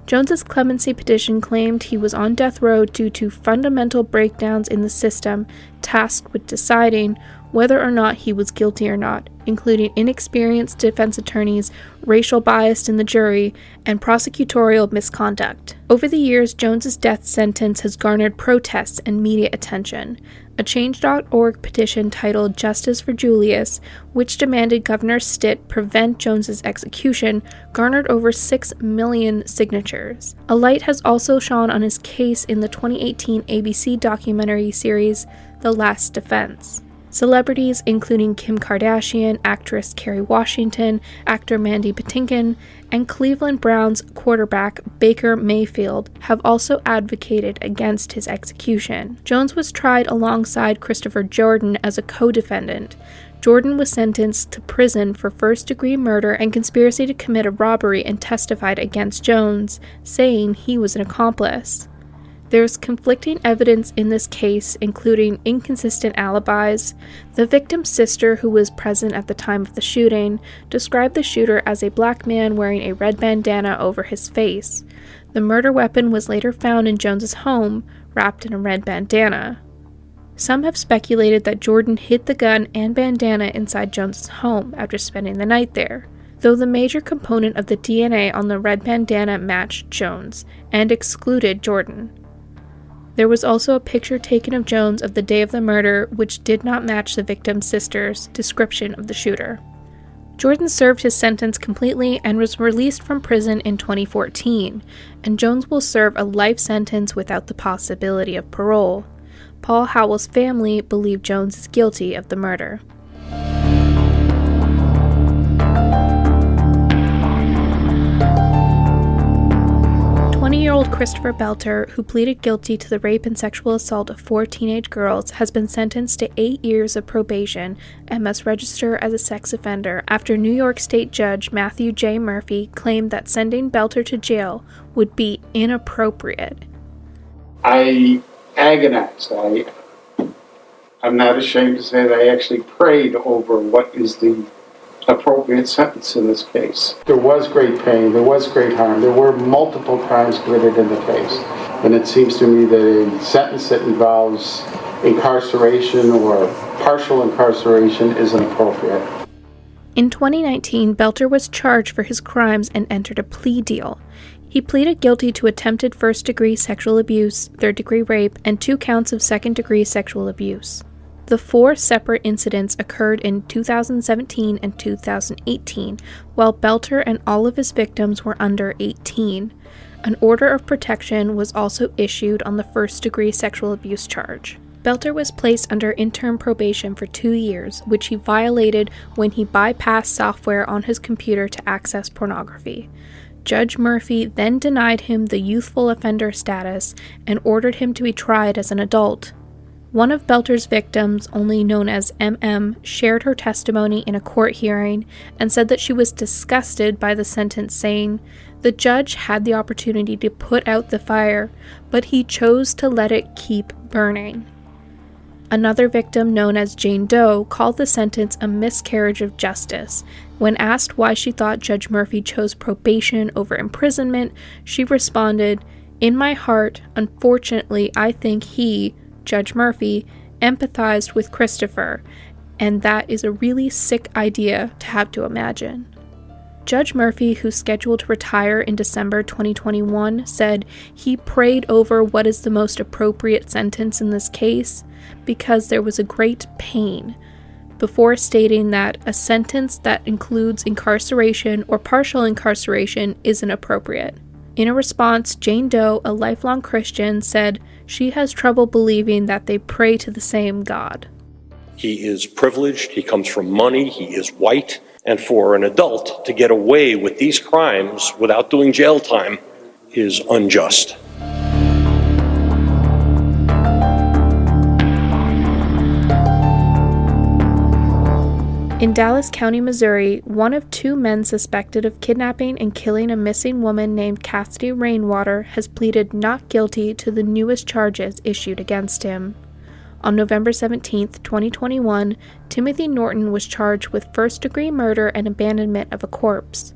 Jones's clemency petition claimed he was on death row due to fundamental breakdowns in the system tasked with deciding whether or not he was guilty or not, including inexperienced defense attorneys, racial bias in the jury, and prosecutorial misconduct. Over the years, Jones's death sentence has garnered protests and media attention. A Change.org petition titled Justice for Julius, which demanded Governor Stitt prevent Jones's execution, garnered over 6 million signatures. A light has also shone on his case in the 2018 ABC documentary series, The Last Defense. Celebrities including Kim Kardashian, actress Kerry Washington, actor Mandy Patinkin, and Cleveland Browns quarterback Baker Mayfield have also advocated against his execution. Jones was tried alongside Christopher Jordan as a co-defendant. Jordan was sentenced to prison for first-degree murder and conspiracy to commit a robbery and testified against Jones, saying he was an accomplice. There's conflicting evidence in this case, including inconsistent alibis. The victim's sister, who was present at the time of the shooting, described the shooter as a black man wearing a red bandana over his face. The murder weapon was later found in Jones's home, wrapped in a red bandana. Some have speculated that Jordan hid the gun and bandana inside Jones's home after spending the night there, though the major component of the DNA on the red bandana matched Jones and excluded Jordan. There was also a picture taken of Jones of the day of the murder, which did not match the victim's sister's description of the shooter. Jordan served his sentence completely and was released from prison in 2014, and Jones will serve a life sentence without the possibility of parole. Paul Howell's family believe Jones is guilty of the murder. 20-year-old Christopher Belter, who pleaded guilty to the rape and sexual assault of 4 teenage girls, has been sentenced to 8 years of probation and must register as a sex offender after New York State Judge Matthew J. Murphy claimed that sending Belter to jail would be inappropriate. I agonized. I'm not ashamed to say that I actually prayed over what is the appropriate sentence in this case. There was great pain, there was great harm, there were multiple crimes committed in the case, and it seems to me that a sentence that involves incarceration or partial incarceration is inappropriate. In 2019, Belter was charged for his crimes and entered a plea deal. He pleaded guilty to attempted first-degree sexual abuse, third-degree rape, and 2 counts of second-degree sexual abuse. The 4 separate incidents occurred in 2017 and 2018, while Belter and all of his victims were under 18. An order of protection was also issued on the first-degree sexual abuse charge. Belter was placed under interim probation for 2 years, which he violated when he bypassed software on his computer to access pornography. Judge Murphy then denied him the youthful offender status and ordered him to be tried as an adult. One of Belter's victims, only known as MM, shared her testimony in a court hearing and said that she was disgusted by the sentence, saying, "The judge had the opportunity to put out the fire, but he chose to let it keep burning." Another victim, known as Jane Doe, called the sentence a miscarriage of justice. When asked why she thought Judge Murphy chose probation over imprisonment, she responded, "In my heart, unfortunately, I think he, Judge Murphy, empathized with Christopher, and that is a really sick idea to have to imagine." Judge Murphy, who's scheduled to retire in December 2021, said he prayed over what is the most appropriate sentence in this case because there was a great pain, before stating that a sentence that includes incarceration or partial incarceration isn't appropriate. In a response, Jane Doe, a lifelong Christian, said she has trouble believing that they pray to the same God. He is privileged, he comes from money, he is white, and for an adult to get away with these crimes without doing jail time is unjust. In Dallas County, Missouri, one of two men suspected of kidnapping and killing a missing woman named Cassidy Rainwater has pleaded not guilty to the newest charges issued against him. On November 17, 2021, Timothy Norton was charged with first-degree murder and abandonment of a corpse.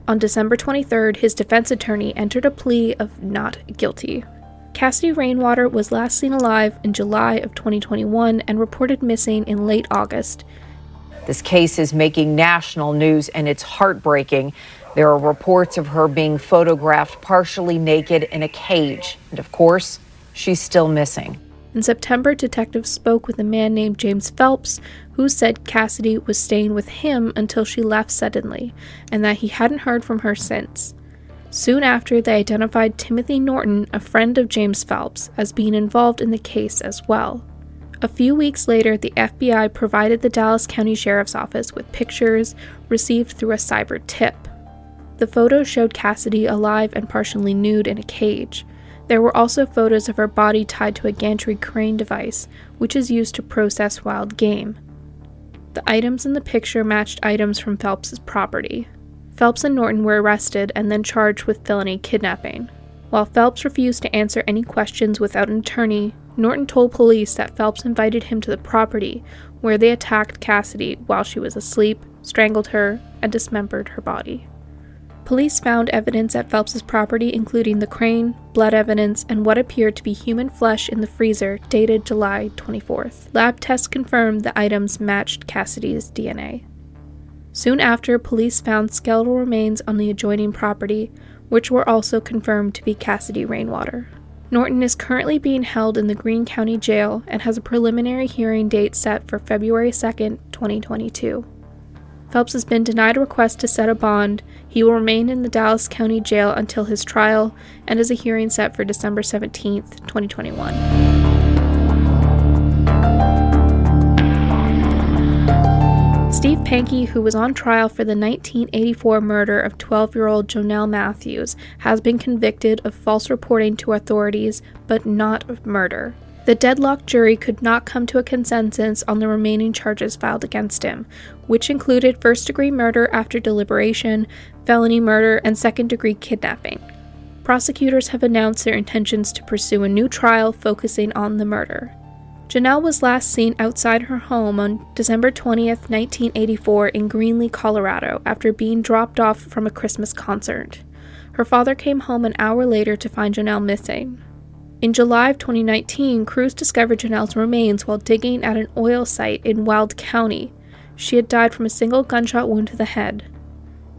On December 23rd, his defense attorney entered a plea of not guilty. Cassidy Rainwater was last seen alive in July of 2021 and reported missing in late August. This case is making national news, and it's heartbreaking. There are reports of her being photographed partially naked in a cage. And of course, she's still missing. In September, detectives spoke with a man named James Phelps, who said Cassidy was staying with him until she left suddenly, and that he hadn't heard from her since. Soon after, they identified Timothy Norton, a friend of James Phelps, as being involved in the case as well. A few weeks later, the FBI provided the Dallas County Sheriff's Office with pictures received through a cyber tip. The photos showed Cassidy alive and partially nude in a cage. There were also photos of her body tied to a gantry crane device, which is used to process wild game. The items in the picture matched items from Phelps's property. Phelps and Norton were arrested and then charged with felony kidnapping. While Phelps refused to answer any questions without an attorney, Norton told police that Phelps invited him to the property, where they attacked Cassidy while she was asleep, strangled her, and dismembered her body. Police found evidence at Phelps's property, including the crane, blood evidence, and what appeared to be human flesh in the freezer, dated July 24th. Lab tests confirmed the items matched Cassidy's DNA. Soon after, police found skeletal remains on the adjoining property, which were also confirmed to be Cassidy Rainwater. Norton is currently being held in the Greene County Jail and has a preliminary hearing date set for February 2nd, 2022. Phelps has been denied a request to set a bond. He will remain in the Dallas County Jail until his trial and is a hearing set for December 17th, 2021. Steve Pankey, who was on trial for the 1984 murder of 12-year-old Jonelle Matthews, has been convicted of false reporting to authorities, but not of murder. The deadlocked jury could not come to a consensus on the remaining charges filed against him, which included first-degree murder after deliberation, felony murder, and second-degree kidnapping. Prosecutors have announced their intentions to pursue a new trial focusing on the murder. Jonelle was last seen outside her home on December 20th, 1984 in Greenlee, Colorado, after being dropped off from a Christmas concert. Her father came home an hour later to find Jonelle missing. In July of 2019, crews discovered Jonelle's remains while digging at an oil site in Weld County. She had died from a single gunshot wound to the head.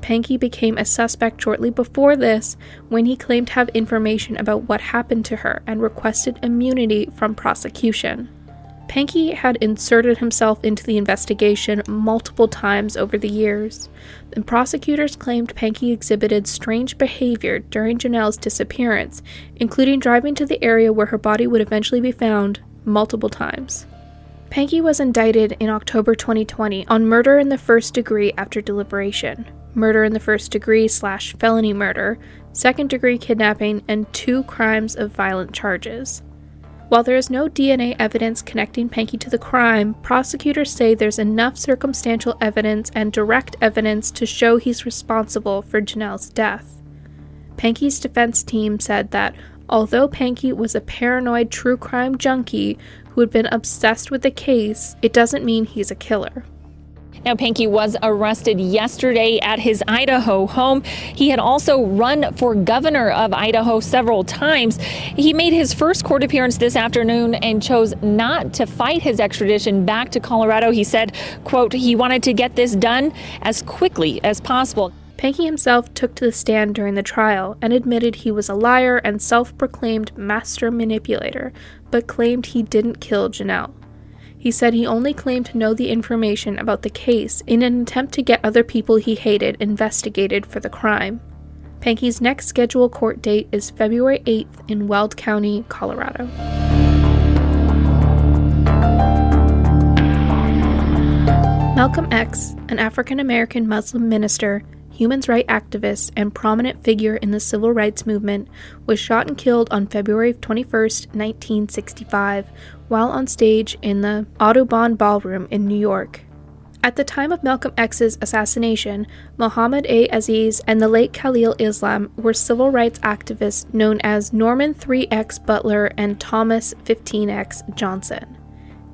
Pankey became a suspect shortly before this when he claimed to have information about what happened to her and requested immunity from prosecution. Pankey had inserted himself into the investigation multiple times over the years, and prosecutors claimed Pankey exhibited strange behavior during Jonelle's disappearance, including driving to the area where her body would eventually be found multiple times. Pankey was indicted in October 2020 on murder in the first degree after deliberation, murder in the first degree / felony murder, second-degree kidnapping, and 2 crimes of violent charges. While there is no DNA evidence connecting Pankey to the crime, prosecutors say there's enough circumstantial evidence and direct evidence to show he's responsible for Janelle's death. Pankey's defense team said that although Pankey was a paranoid true crime junkie who had been obsessed with the case, it doesn't mean he's a killer. Now, Pankey was arrested yesterday at his Idaho home. He had also run for governor of Idaho several times. He made his first court appearance this afternoon and chose not to fight his extradition back to Colorado. He said, quote, he wanted to get this done as quickly as possible. Pankey himself took to the stand during the trial and admitted he was a liar and self-proclaimed master manipulator, but claimed he didn't kill Janelle. He said he only claimed to know the information about the case in an attempt to get other people he hated investigated for the crime. Pankey's next scheduled court date is February 8th in Weld County, Colorado. Malcolm X, an African-American Muslim minister, human rights activist, and prominent figure in the civil rights movement, was shot and killed on February 21, 1965, while on stage in the Audubon Ballroom in New York. At the time of Malcolm X's assassination, Muhammad A. Aziz and the late Khalil Islam were civil rights activists known as Norman 3X Butler and Thomas 15X Johnson.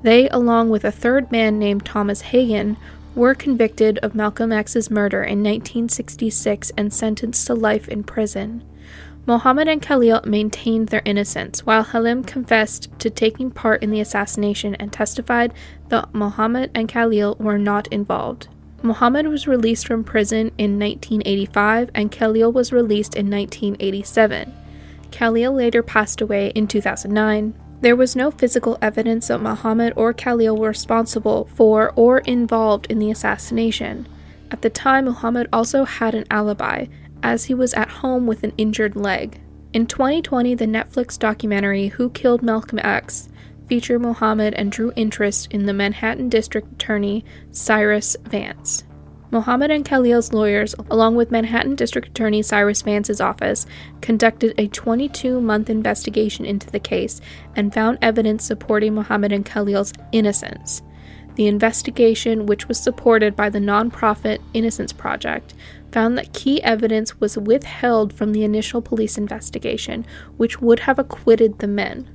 They, along with a third man named Thomas Hagen, were convicted of Malcolm X's murder in 1966 and sentenced to life in prison. Muhammad and Khalil maintained their innocence, while Halim confessed to taking part in the assassination and testified that Muhammad and Khalil were not involved. Muhammad was released from prison in 1985 and Khalil was released in 1987. Khalil later passed away in 2009. There was no physical evidence that Muhammad or Khalil were responsible for or involved in the assassination. At the time, Muhammad also had an alibi, as he was at home with an injured leg. In 2020, the Netflix documentary Who Killed Malcolm X featured Muhammad and drew interest in the Manhattan District Attorney Cyrus Vance. Muhammad and Khalil's lawyers, along with Manhattan District Attorney Cyrus Vance's office, conducted a 22-month investigation into the case and found evidence supporting Muhammad and Khalil's innocence. The investigation, which was supported by the nonprofit Innocence Project, found that key evidence was withheld from the initial police investigation, which would have acquitted the men.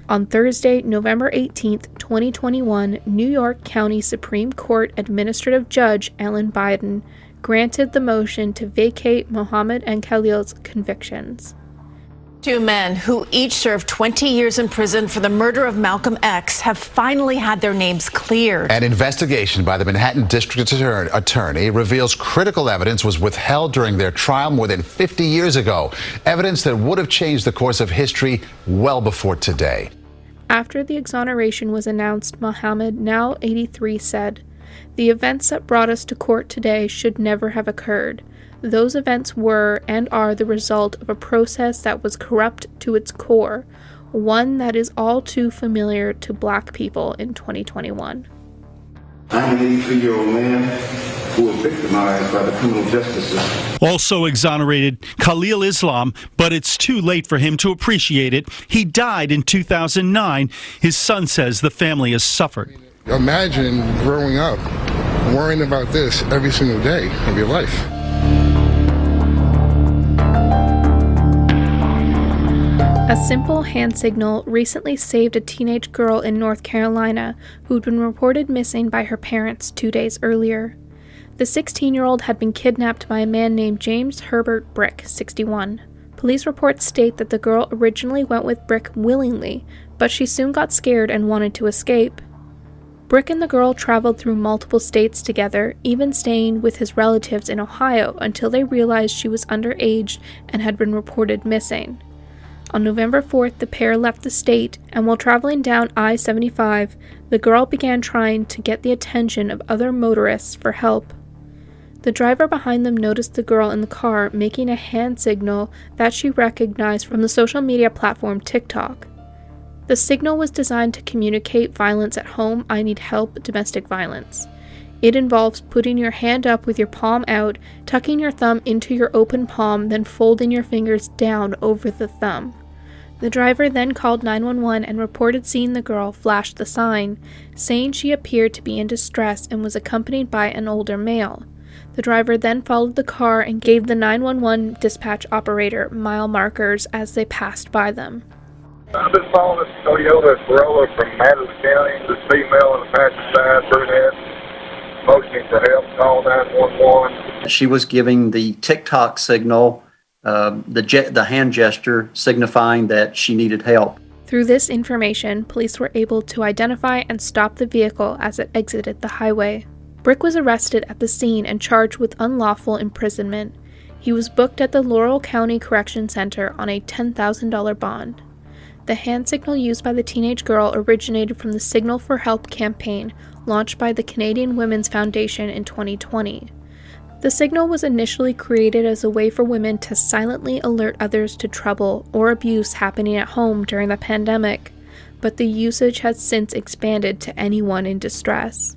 On Thursday, November 18, 2021, New York County Supreme Court Administrative Judge Ellen Biden granted the motion to vacate Muhammad and Khalil's convictions. 2 men who each served 20 years in prison for the murder of Malcolm X have finally had their names cleared. An investigation by the Manhattan District Attorney reveals critical evidence was withheld during their trial more than 50 years ago. Evidence that would have changed the course of history well before today. After the exoneration was announced, Muhammad, now 83, said, "The events that brought us to court today should never have occurred. Those events were and are the result of a process that was corrupt to its core, one that is all too familiar to Black people in 2021. I'm an 83-year-old man who was victimized by the criminal justice system. Also exonerated, Khalil Islam, but it's too late for him to appreciate it. He died in 2009. His son says the family has suffered. Imagine growing up worrying about this every single day of your life. A simple hand signal recently saved a teenage girl in North Carolina who'd been reported missing by her parents 2 days earlier. The 16-year-old had been kidnapped by a man named James Herbert Brick, 61. Police reports state that the girl originally went with Brick willingly, but she soon got scared and wanted to escape. Brick and the girl traveled through multiple states together, even staying with his relatives in Ohio until they realized she was underage and had been reported missing. On November 4th, the pair left the state, and while traveling down I-75, the girl began trying to get the attention of other motorists for help. The driver behind them noticed the girl in the car making a hand signal that she recognized from the social media platform TikTok. The signal was designed to communicate violence at home, I need help, domestic violence. It involves putting your hand up with your palm out, tucking your thumb into your open palm, then folding your fingers down over the thumb. The driver then called 911 and reported seeing the girl flash the sign, saying she appeared to be in distress and was accompanied by an older male. The driver then followed the car and gave the 911 dispatch operator mile markers as they passed by them. I've been following this Toyota Corolla from Madison County. This female on the passenger side, brunette, motioning for help, call 911. She was giving the TikTok signal, the hand gesture signifying that she needed help. Through this information, police were able to identify and stop the vehicle as it exited the highway. Brick was arrested at the scene and charged with unlawful imprisonment. He was booked at the Laurel County Correction Center on a $10,000 bond. The hand signal used by the teenage girl originated from the Signal for Help campaign launched by the Canadian Women's Foundation in 2020. The signal was initially created as a way for women to silently alert others to trouble or abuse happening at home during the pandemic, but the usage has since expanded to anyone in distress.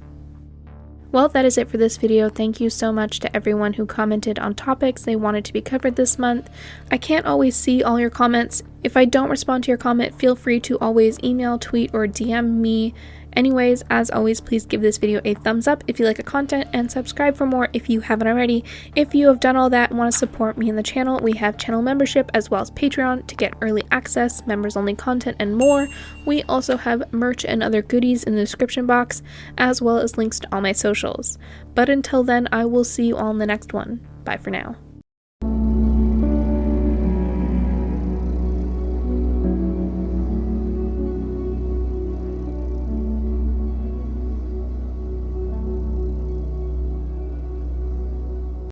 Well, that is it for this video. Thank you so much to everyone who commented on topics they wanted to be covered this month. I can't always see all your comments. If I don't respond to your comment, feel free to always email, tweet, or DM me. Anyways, as always, please give this video a thumbs up if you like the content and subscribe for more if you haven't already. If you have done all that and want to support me in the channel, we have channel membership as well as Patreon to get early access, members only content, and more. We also have merch and other goodies in the description box, as well as links to all my socials. But until then, I will see you all in the next one. Bye for now.